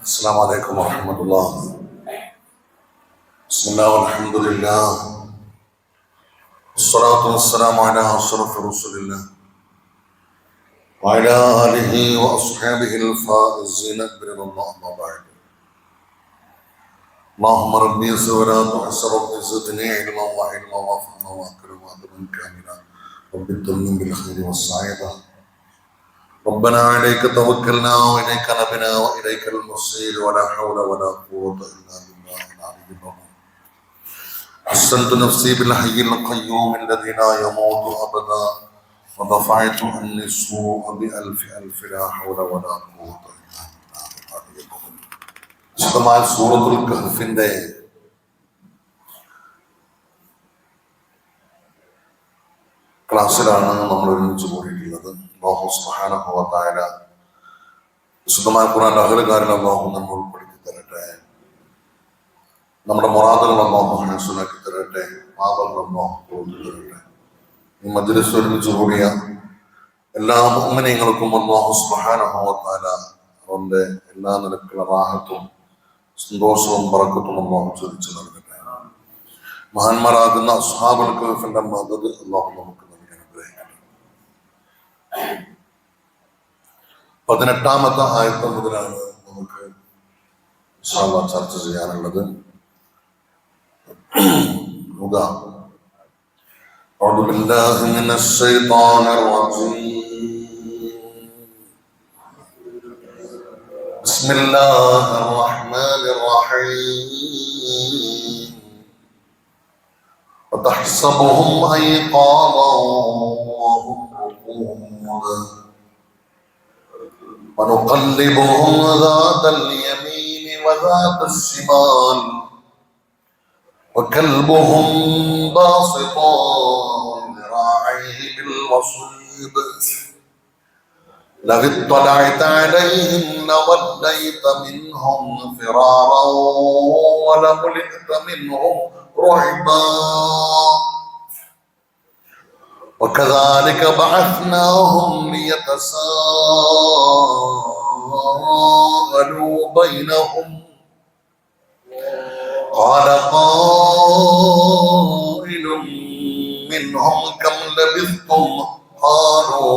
السلام عليكم ورحمة الله. بسم الله والحمد لله والصلاة والسلام على أشرف رسول الله وعلى آله وأصحابه الفائزين برضا الله. أما بعد، اللهم ربي يسر ولا تحسر، رب زدني علما وعلما وفهما وأكرما أدبا كاملا، رب ابتلني بالخير والسعادة. ربنا عليك توكلنا وإليك نبنا وإليك المصير، ولا حول ولا قوة إلا بالله العلي العظيم. حسنت نفسي بالحي القيوم الذي لا يموت أبدا، ودفعت عني السوء بألف ألف، لا حول ولا قوة إلا بالله العلي العظيم. വിശുദ്ധമായ സൂറത്തുൽ കഹ്ഫിന്റെ ക്ലാസ്സിലാണ് നമ്മൾ ഒരുമിച്ച് കൂടിയിട്ടുള്ളത്. അല്ലാഹു സുബ്ഹാനഹു വ തആല വിശുദ്ധമായ ഖുർആൻ അഹ്ലുകാരിൽ അല്ലാഹു നമ്മെ ഉൾപ്പെടുത്തി തരട്ടെ. നമ്മുടെ മുറാദുകൾ അല്ലാഹു ഹാസിലാക്കി തരട്ടെ. പാപങ്ങൾ അല്ലാഹു പുറത്തു തരട്ടെ. ഈ മജ്ലിസ് ഒരുമിച്ച് കൂടിയ എല്ലാ മുഅ്മിനീങ്ങൾക്കും അല്ലാഹു സുബ്ഹാനഹു വ തആല അവന്റെ എല്ലാ നിലക്കുള്ള റാഹത്തും സന്തോഷവും ബറക്കത്തും അല്ലാഹു ചൊരിച്ചു നൽകട്ടെ. മഹാന്മാരാകുന്ന അസ്ഹാബുൽ കഹ്ഫിന്റെ മദദ് അല്ലാഹു നമുക്ക് 18ാമത്തെ ആയത്ത് മുതലാണ് നമുക്ക് ഇൻഷാ അല്ലാഹ് ചർച്ച ചെയ്യാനുള്ളത്. أعوذ بالله من الشيطان الرجيم. بسم الله الرحمن الرحيم. وتحسبهم أيقاظا وهم رقود ونقلبهم ذات اليمين وذات الشمال وكلبهم باسط ذراعيه بالوصيد لو اطلعت عليهم لوليت منهم فرارا ولملئت منهم رعبا وكذلك بعثناهم ليتساءلوا بينهم قال قائل منهم كم لبثتم قالوا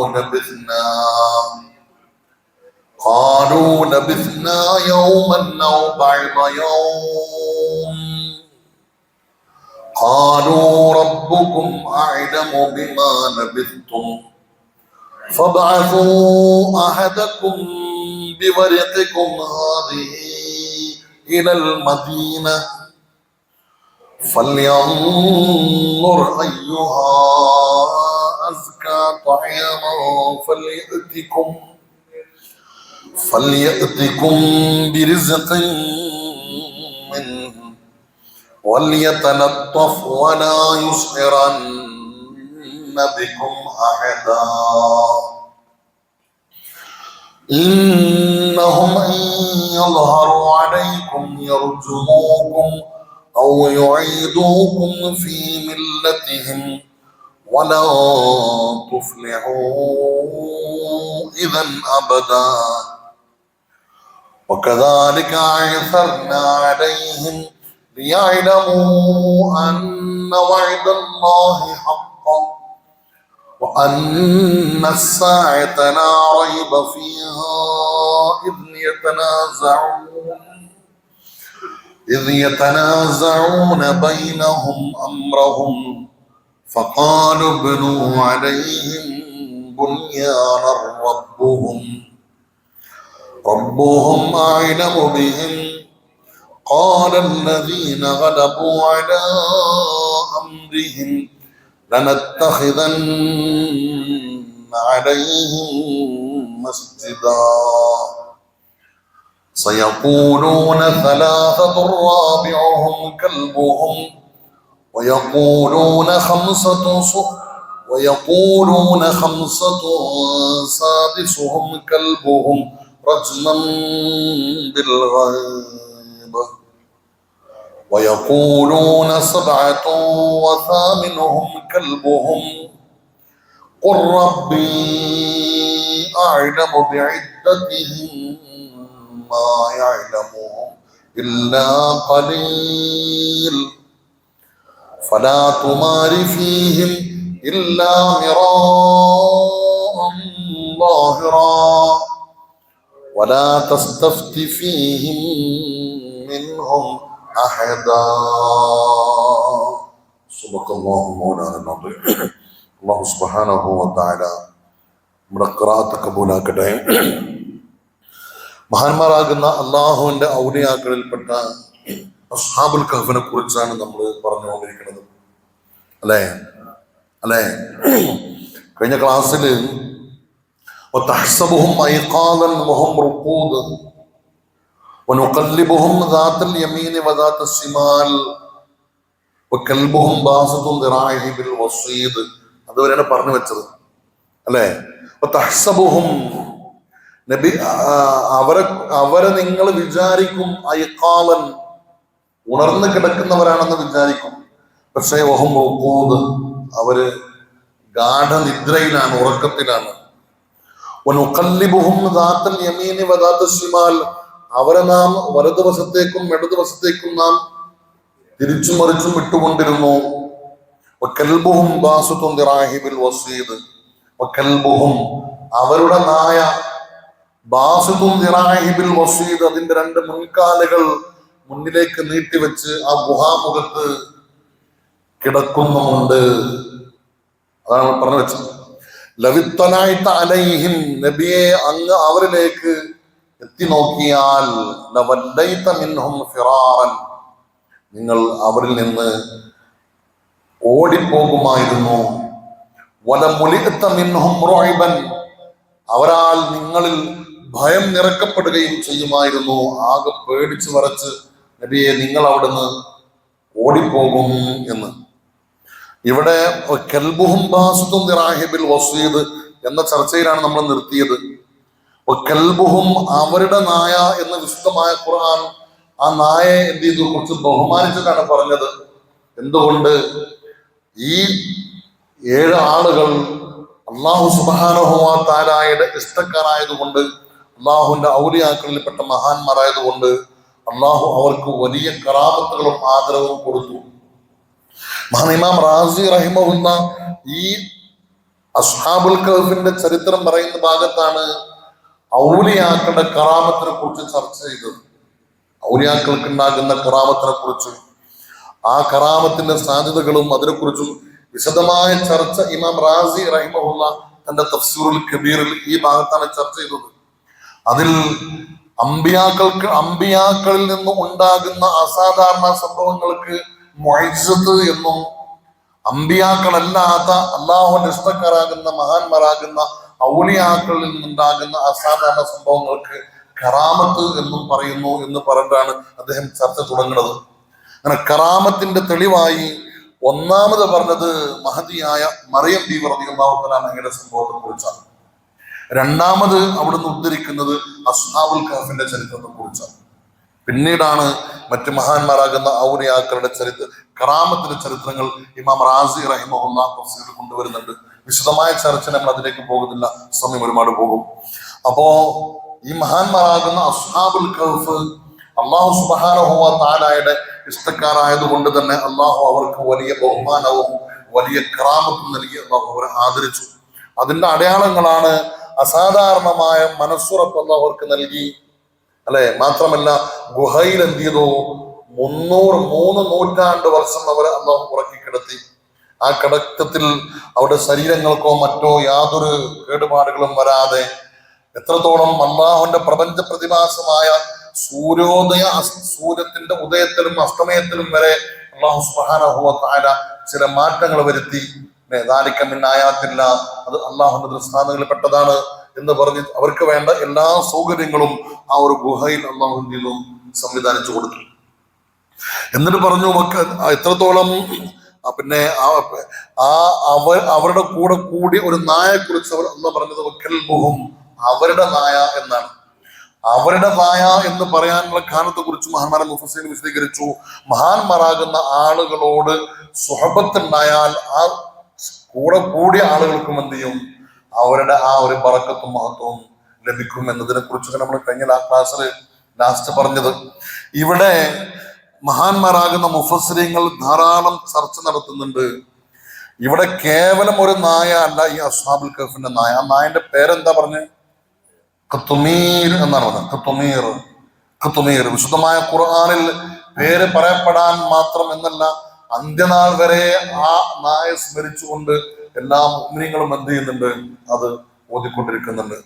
لبثنا يوما أو بعض يوم قالوا ربكم أعلم بما لبثتم فابعثوا أحدكم بورقكم هذه إلى المدينة فلينظر أيها أزكى طعاما فليأتكم برزق منه وليتلطف ولا يشعرن بكم أحدا إنهم إن يظهروا عليكم يرجموكم أو يعيدوكم في ملتهم ولا تفلحوا إذا أبدا وكذلك أعثرنا عليهم ليعلموا أن وعد الله حق وأن الساعة لا ريب فيها إذ يتنازعون بينهم أمرهم فقالوا ابنوا عليهم بنيانا ربهم أعلم بهم قال الذين غلبوا على أمرهم لنتخذن عليهم مسجدا سيقولون 3 رابعهم كلبهم ويقولون 5 سادسهم كلبهم رجما بالغيب ويقولون 7 وثامنهم كلبهم قل ربي أعلم بعدتهم ما يعلمهم إلا قليل فلا تمار فيهم إلا مراء ظاهرا ولا تستفت فيهم منهم أحدا صدق الله مولانا العظيم. അല്ലാഹു സുബ്ഹാനഹു വ തആല നമ്മുടെ ഖിറാഅത്ത് കബൂലാക്കട്ടെ. മഹാന്മാരാകുന്ന അള്ളാഹുവിന്റെ ഔലിയാക്കളിൽപ്പെട്ട അസ്ഹാബുൽ കഹ്ഫിനെ കുറിച്ചാണ് നമ്മൾ പറഞ്ഞുകൊണ്ടിരിക്കുന്നത്. അല്ലേ? കഴിഞ്ഞ ക്ലാസ്സിൽ وتحسبهم أيقاظا وهم رقود ونقلبهم ذات اليمين وذات الشمال وكلبهم باسط ذراعيه بالوصيد. അതുവരെയാണ് പറഞ്ഞു വെച്ചത്. അല്ലേ? തഹ്സബുഹും നബി അവരെ നിങ്ങൾ വിചാരിക്കും അയ്ഖാലൻ, ഉണർന്നു കിടക്കുന്നവരാണെന്ന് വിചാരിക്കും. പക്ഷേ വഹും റുഖൂദ്, അവര് ഗാഠനിദ്രയിലാണ്, ഉറക്കത്തിലാണ്. വനുഖല്ലിബുഹും ദാത്തൽ യമീനി വദാത്തൽ ശിമാൽ, അവരെ നാം വലതുവശത്തേക്കും ഇടതുവശത്തേക്കും നാം തിരിച്ചും മറിച്ചും വിട്ടുകൊണ്ടിരുന്നു. വകൽബുഹും ബാസുത്തുൻ ദിറാഹി ബിൽ വസീദ്, വകൽബുഹും അവരുടെ നായ ബാസുത്തുൻ ദിറാഹി ബിൽ വസീദ്, അതിന്റെ രണ്ട് മുൻകാലുകൾ മുന്നിലേക്ക് നീട്ടിവെച്ച് ആ ഗുഹാമുഖത്ത് കിടക്കുന്നുമുണ്ട്. അതാണ് പറഞ്ഞു വെച്ചത്. ലവിത്തനായിട്ട് അലൈഹിം, നബിയെ അങ്ങ് അവരിലേക്ക് എത്തി നോക്കിയാൽ ലവല്ലൈത മിൻഹും ഫിറാറൻ, നിങ്ങൾ അവരിൽ നിന്ന് ഓടിപ്പോകുമായിരുന്നു. വലമുലിഅത മിൻഹും റുഅബൻ, അവരാൽ നിങ്ങളിൽ ഭയം നിറക്കപ്പെടുകയും ചെയ്യുമായിരുന്നു. ആകെ പേടിച്ചു വരച്ച് നബിയെ നിങ്ങൾ അവിടുന്ന് ഓടിപ്പോകും എന്ന്. ഇവിടെ കൽബുഹും ബാസുത്തുൻ ദിറാഹി ബിൽ വസീദ് എന്ന ചർച്ചയിലാണ് നമ്മൾ നിർത്തിയത്. കൽബുഹും അവരുടെ നായ എന്ന വിശുദ്ധമായ ഖുർആൻ ആ നായയെ എന്ത് ചെയ്തു? കുറിച്ച് ബഹുമാനിച്ചിട്ടാണ് പറഞ്ഞത്. എന്തുകൊണ്ട്? ഈ 7 ആളുകൾ അല്ലാഹു സുബ്ഹാനഹു വ തആലയുടെ ഇഷ്ടക്കാരായതുകൊണ്ട്, അള്ളാഹുവിന്റെ ഔലിയാക്കളിൽപ്പെട്ട മഹാന്മാരായതുകൊണ്ട് അള്ളാഹു അവർക്ക് വലിയ കറാമത്തുകളും ആദരവും കൊടുത്തു. മഹാൻ ഇമാം റാസി റഹിമഹുല്ല ഈ അസ്ഹാബുൽ കഹ്ഫിന്റെ ചരിത്രം പറയുന്ന ഭാഗത്താണ് ഔലിയാക്കളുടെ കറാമത്തിനെ കുറിച്ച് ചർച്ച ചെയ്തത്. ഔലിയാക്കൾക്ക് ഉണ്ടാകുന്ന കറാമത്തിനെ കുറിച്ച്, ആ കറാമത്തിന്റെ സാധ്യതകളും അതിനെക്കുറിച്ചും വിശദമായ ചർച്ച ഇമാം റാസി റഹിമഹുല്ല തന്റെ തഫ്സീറുൽ കബീറിൽ ഈ ഭാഗത്താണ് ചർച്ച ചെയ്തത്. അതിൽ അമ്പിയാക്കളിൽ നിന്നും ഉണ്ടാകുന്ന അസാധാരണ സംഭവങ്ങൾക്ക് മുഅ്ജിസത്ത് എന്നും, അമ്പിയാക്കളല്ലാത്ത അള്ളാഹുവിന്റെ ഇഷ്ടക്കാരാകുന്ന മഹാന്മാരാകുന്ന ഔലിയാക്കളിൽ നിന്നുണ്ടാകുന്ന അസാധാരണ സംഭവങ്ങൾക്ക് കറാമത്ത് എന്നും പറയുന്നു എന്ന് പറഞ്ഞിട്ടാണ് അദ്ദേഹം ചർച്ച തുടങ്ങുന്നത്. അങ്ങനെ കറാമത്തിന്റെ തെളിവായി ഒന്നാമത് പറഞ്ഞത് മഹദിയായ മറിയം ബീവി റളിയല്ലാഹു തആല അൻഹയുടെ സംഭവത്തെ കുറിച്ചാണ്. രണ്ടാമത് അവിടുന്ന് ഉദ്ധരിക്കുന്നത് അസ്ഹാബുൽ കഹ്ഫിന്റെ ചരിത്രത്തെ കുറിച്ചാണ്. പിന്നീടാണ് മറ്റു മഹാന്മാരാകുന്ന ഔലിയാക്കളുടെ കറാമത്തിന്റെ ചരിത്രങ്ങൾ ഇമാം റാസി റഹിമഹുല്ലാ തഫ്സീറിൽ കൊണ്ടുവരുന്നുണ്ട്. വിശദമായ ചർച്ച നമ്മൾ അതിലേക്ക് പോകുന്നില്ല, സമയം ഒരുപാട് പോകും. അപ്പോ ഈ മഹാന്മാരാകുന്ന അസ്ഹാബുൽ കഹ്ഫ് അല്ലാഹു സുബ്ഹാനഹു വ തആലയുടെ ഇഷ്ടക്കാരായതുകൊണ്ട് തന്നെ അല്ലാഹു അവർക്ക് വലിയ ബഹുമാനവും വലിയ കറാമത്തും നൽകി അല്ലാഹു അവരെ ആദരിച്ചു. അതിന്റെ അടയാളങ്ങളാണ് അസാധാരണമായ മനസ്സുറപ്പ് അല്ലാഹു അവർക്ക് നൽകി. അല്ലെ? മാത്രമല്ല ഗുഹയിൽ എന്ത് ചെയ്തു? 300 നൂറ്റാണ്ട് വർഷം അവരെ അല്ലാഹു ഉറക്കി കിടത്തി. ആ കിടക്കത്തിൽ അവരുടെ ശരീരങ്ങൾക്കോ മറ്റോ യാതൊരു കേടുപാടുകളും വരാതെ എത്രത്തോളം അല്ലാഹുവിന്റെ പ്രപഞ്ച പ്രതിഭാസമായ സൂര്യത്തിന്റെ ഉദയത്തിലും അസ്തമയത്തിലും വരെ അല്ലാഹു സുബ്ഹാനഹു വ തആല ചില മാറ്റങ്ങൾ വരുത്തി. ദാലിക മിൻ ആയാത്തില്ല, അത് അല്ലാഹുവിന്റെ ദൃഷ്ടാന്തങ്ങളിൽ പെട്ടതാണ് എന്ന് പറഞ്ഞ് അവർക്ക് വേണ്ട എല്ലാ സൗകര്യങ്ങളും ആ ഒരു ഗുഹയിൽ അല്ലാഹു സംവിധാനിച്ചു കൊടുത്തു. എന്നിട്ട് പറഞ്ഞു എത്രത്തോളം പിന്നെ അവരുടെ കൂടെ കൂടി ഒരു നായയെ കുറിച്ച് അവർ അല്ലാഹു പറഞ്ഞത് വക്കൽബുഹും, അവരുടെ നായ എന്നാണ്. അവരുടെ നായ എന്ന് പറയാനുള്ള കാരണത്തെ കുറിച്ച് മഹാന്മാരെ മുഫസ്സിരീൻ വിശദീകരിച്ചു. മഹാന്മാരാകുന്ന ആളുകളോട് സുഹബത്തുണ്ടായാൽ ആ കൂടെ കൂടിയ ആളുകൾക്കും എന്ത് ചെയ്യും? അവരുടെ ആ ഒരു ബറക്കത്തും മഹത്വവും ലഭിക്കും എന്നതിനെ കുറിച്ചൊക്കെ നമ്മൾ കഴിഞ്ഞ ക്ലാസ്സിൽ ലാസ്റ്റ് പറഞ്ഞത്. ഇവിടെ മഹാന്മാരാകുന്ന മുഫസ്സിരീങ്ങൾ ധാരാളം ചർച്ച നടത്തുന്നുണ്ട്. ഇവിടെ കേവലം ഒരു നായ അല്ല ഈ അസ്ഹാബുൽ കഹ്ഫിന്റെ നായ. ആ നായന്റെ പേരെന്താ പറഞ്ഞ്? ഖത്തുമീർ എന്നാണ് പറഞ്ഞത്. ഖത്തുമീർ വിശുദ്ധമായ ഖുർആനിൽ പേര് പറയപ്പെടാൻ മാത്രം എന്നല്ല, അന്ത്യനാൾ വരെ ആ നായ സ്മരിച്ചുകൊണ്ട് എല്ലാ മുഅ്മിനീങ്ങളും എന്ത് ചെയ്യുന്നുണ്ട്? അത് ഓതിക്കൊണ്ടിരിക്കുന്നുണ്ട്.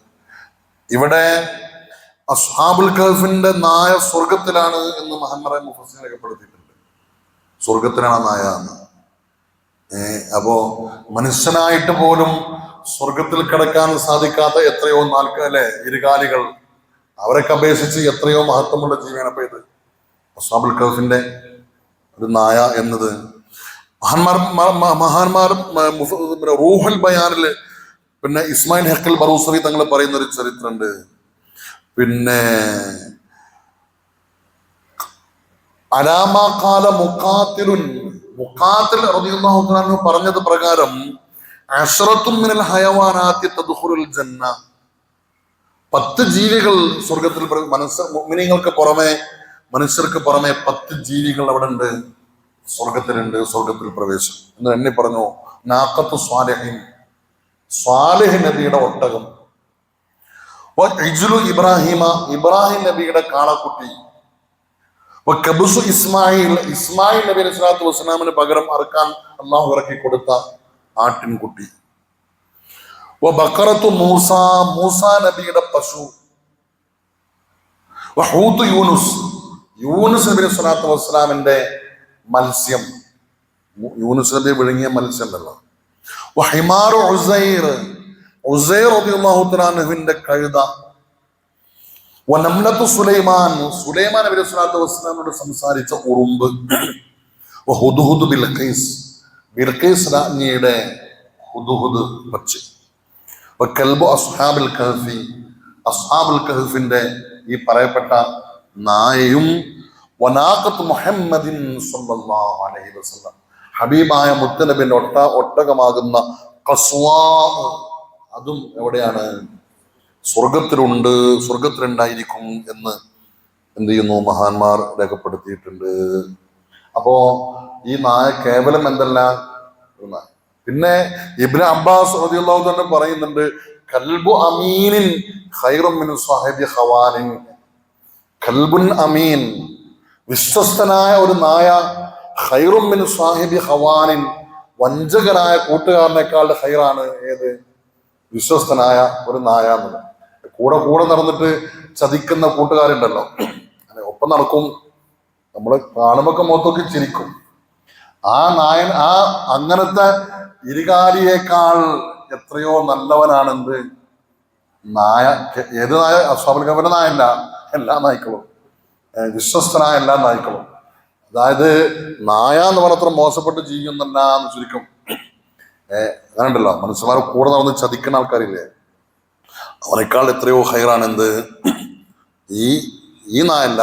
ഇവിടെ അസ്ഹാബുൽ കഹ്ഫിന്റെ നായ സ്വർഗത്തിലാണ് എന്ന് മഹാന്മാരായ മുഫസ്സിരീൻ രേഖപ്പെടുത്തിയിട്ടുണ്ട്. സ്വർഗത്തിലാണ് ആ നായ എന്ന്. അപ്പോ മനുഷ്യനായിട്ട് പോലും സ്വർഗത്തിൽ കിടക്കാൻ സാധിക്കാത്ത എത്രയോ അല്ലെ ഇരുകാലികൾ, അവരൊക്കെ അപേക്ഷിച്ച് എത്രയോ മഹത്വമുള്ള ജീവിയാണ്. അപ്പൊ ഇത് അസ്ഹാബുൽ കഹ്ഫിന്റെ ഒരു നായ എന്നത് മഹാന്മാർ റൂഹുൽ ബയാനില് പിന്നെ ഇസ്മായിൽ ഹഖൽ ബറൂസവി തങ്ങൾ പറയുന്ന ഒരു ചരിത്രമുണ്ട്. പിന്നെ അലാമാകാല മുഖാത്തിൽ റളിയല്ലാഹു അൻഹു പറഞ്ഞത് പ്രകാരം അശ്റത്തും മിനൽ ഹയവാനാത്തി തദ്ഖുലുൽ ജന്ന, 10 ജീവികൾ സ്വർഗത്തിൽ, മുഅ്മിനീങ്ങൾക്ക് പുറമെ മനുഷ്യർക്ക് പുറമെ 10 ജീവികൾ അവിടെ ഉണ്ട്, സ്വർഗത്തിലുണ്ട്, സ്വർഗത്തിൽ പ്രവേശം എന്ന് എണ്ണി പറഞ്ഞു. നാഖത്തു സ്വാലിഹിൻ, സ്വാലിഹ് നബിയുടെ ഒട്ടകം, ഇബ്രാഹിം നബിയുടെ കാളക്കുട്ടി, ഇസ്മായിൽ നബി അലൈഹി സ്വലാത്തു വസ്സലാമിന് പകരം അറുക്കാൻ അള്ളാഹു ഇറക്കി കൊടുത്ത ആട്ടിൻകുട്ടി, ബഖറത്തു മൂസ നബിയുടെ പശു, യൂനുസ് നബി അലൈഹി സ്വലാത്തു വസ്സലാമിന്റെ മത്സ്യം, യൂനുസ് നബി വിഴുങ്ങിയ മത്സ്യം ഉണ്ടല്ലോ, ഉസൈർ റളിയല്ലാഹു തആല അൻഹുവിന്റെ കഴുത, സുലൈമാൻ നബി അലൈഹി സ്വലാത്തു വസ്സലാമിനോട് സംസാരിച്ച ഉറുമ്പ്, ബിൽഖീസ് രാജ്ഞിയുടെ ഹുദ്ഹുദ് പക്ഷി, അസ്ഹാബുൽ കഹ്ഫിന്റെ ഈ പറയപ്പെട്ട നായയും, മുഹമ്മദിൻ സ്വല്ലല്ലാഹു അലൈഹി വസല്ലം ഹബീബായ മുത്തനബിന്റെ ഒട്ടകമാകുന്ന ഖസ്വാ, അതും എവിടെയാണ്? സ്വർഗത്തിലുണ്ട്, സ്വർഗത്തിലുണ്ടായിരിക്കും എന്ന് എന്ത് ചെയ്യുന്നു? മഹാന്മാർ രേഖപ്പെടുത്തിയിട്ടുണ്ട്. അപ്പോ ഈ നായ കേവലം എന്തല്ല. പിന്നെ ഇബ്നു അബ്ബാസ് റളിയല്ലാഹു അൻഹു പറയുന്നുണ്ട്, കൽബു അമീനിൻ ഖൈറും മിൻ സാഹിബി ഖവാനിൻ. കൽബുൻ അമീൻ, വിശ്വസ്തനായ ഒരു നായ, ഖൈറും മിൻ സാഹിബി ഖവാനിൻ, വഞ്ചകനായ കൂട്ടുകാരനേക്കാൾ ഖൈറാണ് ഏത്? വിശ്വസ്തനായ ഒരു നായ എന്നത്. കൂടെ നടന്നിട്ട് ചതിക്കുന്ന കൂട്ടുകാരുണ്ടല്ലോ, ഒപ്പം നടക്കും, നമ്മള് കാണുമ്പോ മുഖത്തൊക്കെ ചിരിക്കും. ആ നായൻ, അങ്ങനത്തെ ഇരുകാലിയേക്കാൾ എത്രയോ നല്ലവനാണെന്ത് നായ. ഏത് നായ? അസ്ഹാബുൽ കഹ്ഫിന്റെ നായല്ല, എല്ലാ നായ്ക്കളും, വിശ്വസ്തനായ എല്ലാ നായ്ക്കളും. അതായത് നായ എന്ന് പറഞ്ഞത്ര മോശപ്പെട്ട് ചെയ്യുന്നല്ല എന്ന് ചുരുക്കം. അങ്ങനെ ഉണ്ടല്ലോ, മനുഷ്യന്മാർ കൂടെ നടന്ന് ചതിക്കുന്ന ആൾക്കാരില്ലേ, അവനേക്കാൾ എത്രയോ ഹൈറാണ് എന്ത് ഈ നായല്ല,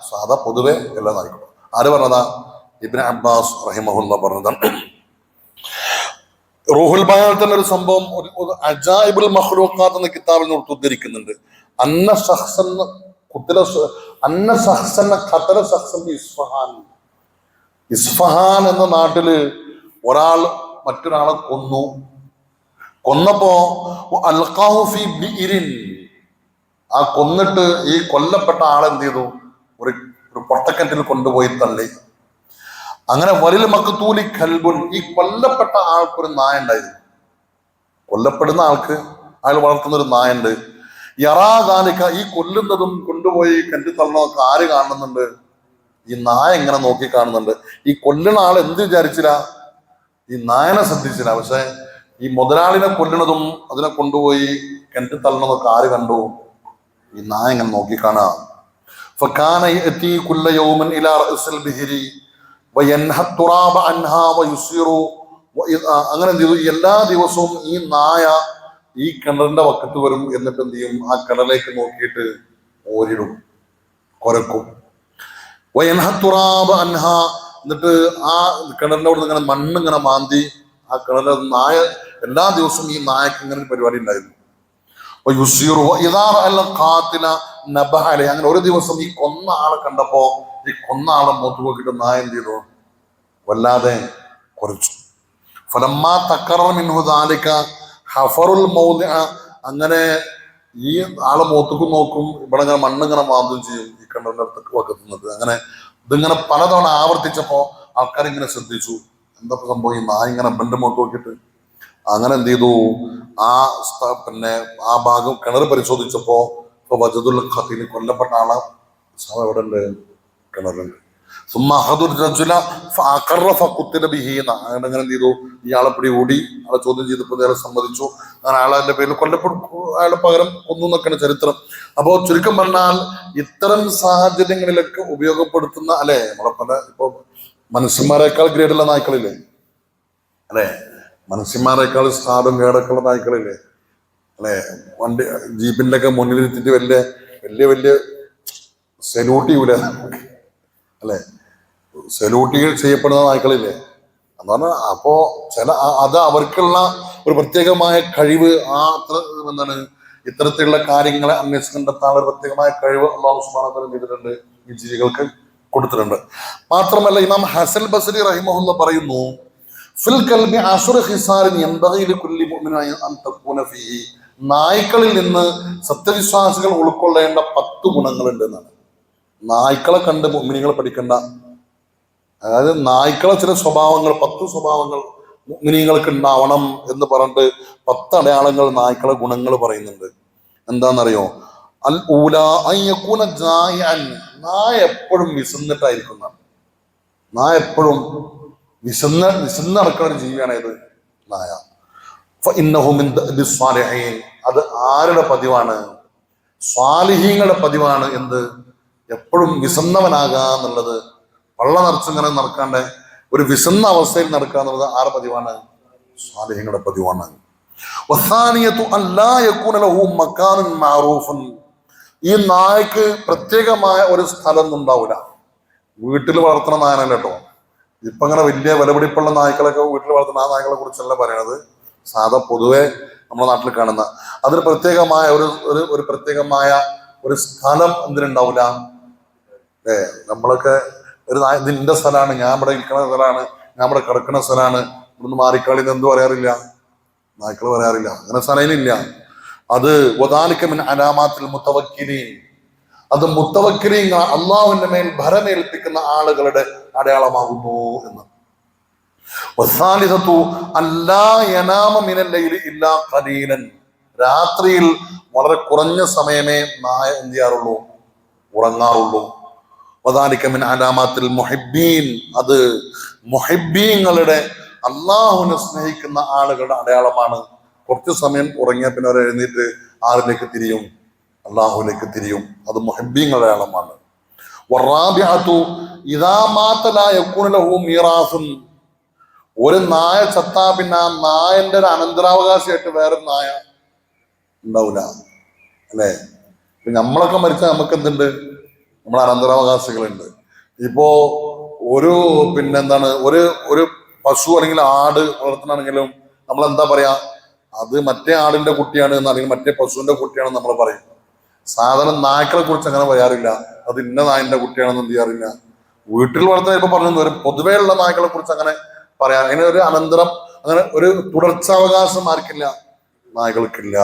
സാധാ പൊതുവെ എല്ലാ നായ്ക്കളും. ആര് പറഞ്ഞതാ? ഇബ്നു അബ്ബാസ് റഹിമഹുല്ലാ പറഞ്ഞതാണ്. റൂഹുൽ ബയാനിൽ തന്നെ ഒരു സംഭവം, അജായിബുൽ മഖ്ലൂഖാത്ത് എന്ന കിതാബിൽ നിന്ന് ഉദ്ധരിക്കുന്നുണ്ട്. ഇസ്ഫഹാൻ എന്ന നാട്ടില് ഒരാൾ മറ്റൊരാളെ കൊന്നപ്പോ അൽഖാഹു ഫീ ബിഇരിൻ, ആ കൊന്നിട്ട് ഈ കൊല്ലപ്പെട്ട ആളെന്ത് ചെയ്തു? ഒരു പൊട്ടക്കിണറ്റിൽ കൊണ്ടുപോയി തള്ളി. അങ്ങനെ വലിൽ മഖ്തൂലി കൽബുൻ, ഈ കൊല്ലപ്പെട്ട ആൾക്കൊരു നായ ഉണ്ടായിരുന്നു. കൊല്ലപ്പെടുന്ന ആൾക്ക് അയാൾ വളർത്തുന്ന ഒരു നായുണ്ട്. യറാദാലിക, ഈ കൊല്ലുന്നതും കൊണ്ടുപോയി കിണറ്റിൽ തള്ളണമൊക്കെ ആര് കാണുന്നുണ്ട്? ഈ നായ ഇങ്ങനെ നോക്കി കാണുന്നുണ്ട്. ഈ കൊല്ലുന്ന ആൾ എന്ത് വിചാരിച്ചില്ല? ഈ നായനെ ശ്രദ്ധിച്ചില്ല. പക്ഷെ ഈ മുതലാളിനെ കൊല്ലുന്നതും അതിനെ കൊണ്ടുപോയി കിണറ്റിൽ തള്ളണതൊക്കെ ആര് കണ്ടു? ഈ നായ ഇങ്ങനെ നോക്കി കാണാം. ഫകാന യഅതി കുല്ല യൗമിൻ ഇലാ റഅസിൽ ബിഹരി വയൻഹ തുറാബ അൻഹാ വയുസിറു. അങ്ങനെ എന്ത് ചെയ്തു? എല്ലാ ദിവസവും ഈ നായ ഈ കിണറിന്റെ വക്കത്ത് വരും. എന്നിട്ട് എന്ത് ചെയ്യും? ആ കിണറിലേക്ക് നോക്കിയിട്ട് ഓരിടും, കൊരക്കും. വയൻഹ തുറാബ അൻഹ, എന്നിട്ട് ആ കിണറിന്റെ അവിടെ ഇങ്ങനെ മണ്ണിങ്ങനെ മാന്തി ആ കിണറിന്റെ നായ എല്ലാ ദിവസവും ഈ നായക്ക് ഇങ്ങനെ ഒരു പരിപാടി ഉണ്ടായിരുന്നു. നബഹലെ, അങ്ങനെ ഒരു ദിവസം ഈ കൊന്ന ആളെ കണ്ടപ്പോ ഈ കൊന്ന ആളെ മുഖത്ത് നോക്കിയിട്ട് നായ എന്ത് ചെയ്തു? വല്ലാതെ കുറച്ചു. ഫലമ്മാ തക്കറ മിൻഹു ദാലിക ഹഫറുൽ മൗദിഅ, അങ്ങനെ ഈ ആളെ മുഖത്തേക്ക് നോക്കും, ഇവിടെ ഇങ്ങനെ മണ്ണിങ്ങനെ മാന്തും ചെയ്യും ഈ കിണറിന്റെ അടുത്തേക്ക് വക്കത്തുന്നത്. അങ്ങനെ ഇതിങ്ങനെ പലതവണ ആവർത്തിച്ചപ്പോ ആൾക്കാരിങ്ങനെ ശ്രദ്ധിച്ചു, എന്താ സംഭവം, ഈ നായ ഇങ്ങനെ ബന്റെ മുഖത്ത് നോക്കിയിട്ട്. അങ്ങനെ എന്ത് ചെയ്തു, ആ പിന്നെ ആ ഭാഗം കിണർ പരിശോധിച്ചപ്പോ വജദുൽ ഖതീൽ, കൊല്ലപ്പെട്ട ആളെ ശവം എവിടെ ഉണ്ട്? കിണറുണ്ട്. അങ്ങനെ എന്ത് ചെയ്തു, ഇയാളെ പിടി ഓടി ആളെ ചോദ്യം ചെയ്തപ്പോൾ നേരെ സമ്മതിച്ചു. അങ്ങനെ ആളെ പേരിൽ കൊല്ലപ്പെടും, അയാളെ പകരം കൊന്നു എന്നൊക്കെയാണ് ചരിത്രം. അപ്പോ ചുരുക്കം പറഞ്ഞാൽ ഇത്തരം സാഹചര്യങ്ങളിലൊക്കെ ഉപയോഗപ്പെടുത്തുന്ന, അല്ലെ, നമ്മളെ പല ഇപ്പൊ മനുഷ്യന്മാരെക്കാൾ ഗ്രേഡുള്ള നായ്ക്കളില്ലേ, അല്ലെ, മനുഷ്യന്മാരെക്കാൾ സ്റ്റാറും കേടൊക്കെയുള്ള നായ്ക്കളില്ലേ, അല്ലെ, വണ്ടി ജീപ്പിന്റെ ഒക്കെ മുന്നിലിരുത്തിട്ട് വലിയ വലിയ വലിയ സെലൂട്ട് ചെയ്യൂല, അല്ലെ, സെലൂട്ട് ചെയ്യപ്പെടുന്ന നായ്ക്കളില്ലേ. അതാണ്. അപ്പോ അത് അവർക്കുള്ള ഒരു പ്രത്യേകമായ കഴിവ്, എന്താണ്, ഇത്തരത്തിലുള്ള കാര്യങ്ങളെ അന്വേഷിച്ച് കണ്ടെത്താൻ ഒരു പ്രത്യേകമായ കഴിവ് അല്ലാഹു സുബ്ഹാനഹു വ തആല ചെയ്തിട്ടുണ്ട്, ഈ ജീവികൾക്ക് കൊടുത്തിട്ടുണ്ട്. മാത്രമല്ല ഇമാം ഹസൻ ബസ്രി റഹിമഹുല്ലാഹ് പറയുന്നു, ഫിൽ കൽബി അശ്റു ഖിസാലിൻ യൻബഗി ലികുല്ലി മുഅ്മിനിൻ അൻ തകൂന ഫീഹി, നായ്ക്കളിൽ നിന്ന് സത്യവിശ്വാസികൾ ഉൾക്കൊള്ളേണ്ട 10 ഗുണങ്ങളുണ്ട് എന്നാണ്. നായ്ക്കളെ കണ്ട് മുഅ്മിനീങ്ങൾ പഠിക്കേണ്ട, അതായത് നായ്ക്കളെ ചില സ്വഭാവങ്ങൾ, 10 സ്വഭാവങ്ങൾ മുഅ്മിനീങ്ങൾക്ക് ഉണ്ടാവണം എന്ന് പറഞ്ഞിട്ട് 10 അടയാളങ്ങൾ നായ്ക്കളെ ഗുണങ്ങൾ പറയുന്നുണ്ട്. എന്താണെന്നറിയോ? അൽ ഊല അൻ യകൂന ജായിഅൻ, നായ എപ്പോഴും വിശന്നിട്ടായിരിക്കും. നായ എപ്പോഴും വിശന്ന് നടക്കുന്ന ഒരു ജീവിയാണ് ഏത്? നായ. ഫഇന്നഹു മിൻ ദഅബി സ്വാലിഹീൻ, അത് ആരുടെ പതിവാണ്? സ്വാലിഹീങ്ങളുടെ പതിവാണ്. എന്ത്? എപ്പോഴും വിശന്നവനാകാ എന്നുള്ളത്, പള്ള നിറച്ചിങ്ങനെ നടക്കാണ്ട് ഒരു വിശന്ന അവസ്ഥയിൽ നടക്കുക എന്നുള്ളത് ആരുടെ പതിവാണ്? സ്വാലിഹീങ്ങളുടെ പതിവാണ്. വസാനിയതു അല്ലാ യകൂന ലഹു മകാനുൻ മഅറൂഫുൻ, ഈ നായ്ക്ക് പ്രത്യേകമായ ഒരു സ്ഥലം ഉണ്ടാവില്ല. വീട്ടിൽ വളർത്തുന്ന നായനല്ല കേട്ടോ. ഇപ്പൊ അങ്ങനെ വലിയ വിലപിടിപ്പുള്ള നായ്ക്കളൊക്കെ വീട്ടിൽ വളർത്തുന്ന ആ നായ്ക്കളെ കുറിച്ചല്ല പറയണത്. സാധാ പൊതുവെ നമ്മുടെ നാട്ടിൽ കാണുന്ന, അതിന് പ്രത്യേകമായ ഒരു പ്രത്യേകമായ ഒരു സ്ഥലം എന്തിനുണ്ടാവില്ല. നമ്മളൊക്കെ ഒരു നായ, ഇതിന്റെ സ്ഥലമാണ്, ഞാൻ ഇവിടെ ഇരിക്കുന്ന സ്ഥലമാണ്, ഞാൻ ഇവിടെ കിടക്കുന്ന സ്ഥലമാണ്, ഇവിടുന്ന് മാറിക്കളി എന്ന് എന്ത് പറയാറില്ല, നായ്ക്കൾ പറയാറില്ല. അങ്ങനെ സ്ഥലമില്ല. അത് വദാലിക മിൻ അലാമാത്തിൽ മുതവക്കിലീൻ, അത് മുത്തവക്കിലീൻ, അള്ളാഹുവിന്റെ മേൽ ഭരമേൽപ്പിക്കുന്ന ആളുകളുടെ അടയാളമാകുന്നു എന്ന്. വസാലിസതു അല്ലാ യനാമ മിനൽ ലൈലി ഇല്ലാ ഖലീലൻ, രാത്രിയിൽ വളരെ കുറഞ്ഞ സമയമേ നായ എന്ത് ചെയ്യാറുള്ളൂ? ഉറങ്ങാറുള്ളൂ. വദാലിക മിൻ അലാമാത്തിൽ മുഹിബ്ബീൻ, അത് മുഹിബ്ബീങ്ങളുടെ, അള്ളാഹുവിനെ സ്നേഹിക്കുന്ന ആളുകളുടെ അടയാളമാണ്. കുറച്ചു സമയം ഉറങ്ങിയ പിന്നെ അവർ എഴുന്നേറ്റ് ആരിലേക്ക് തിരിയും? അള്ളാഹുലേക്ക് തിരിയും. അത് മുഹിബ്ബീങ്ങളുടെ അടയാളമാണ്. വറാബിഅതു ഇദാ മാത ലാ യകൂന ലഹു മീറാസുൻ, ഒരു നായ ചത്താ പിന്നെ ആ നായന്റെ ഒരു അനന്തരാവകാശമായിട്ട് വേറൊരു നായ ഉണ്ടാവില്ല, അല്ലെ. നമ്മളൊക്കെ മരിച്ചാൽ നമുക്ക് എന്തുണ്ട്? നമ്മളെ അനന്തരാവകാശികളുണ്ട്. ഇപ്പോ ഒരു പിന്നെന്താണ്, ഒരു പശു അല്ലെങ്കിൽ ആട് വളർത്തണമെങ്കിലും നമ്മൾ എന്താ പറയാ, അത് മറ്റേ ആടിന്റെ കുട്ടിയാണ് അല്ലെങ്കിൽ മറ്റേ പശുവിന്റെ കുട്ടിയാണെന്ന് നമ്മൾ പറയും. സാധാരണ നായ്ക്കളെ കുറിച്ച് അങ്ങനെ പറയാറില്ല, അത് ഇന്ന നായന്റെ കുട്ടിയാണെന്ന് എന്ത് ചെയ്യാറില്ല. വീട്ടിൽ വളർത്താൻ ഇപ്പൊ പറഞ്ഞു വരും. പൊതുവെയുള്ള നായ്ക്കളെ കുറിച്ച് അങ്ങനെ പറയാം. അങ്ങനെ ഒരു അനന്തരം, അങ്ങനെ ഒരു തുടർച്ചാവകാശം ആർക്കില്ല? നായ്ക്കൾക്കില്ല.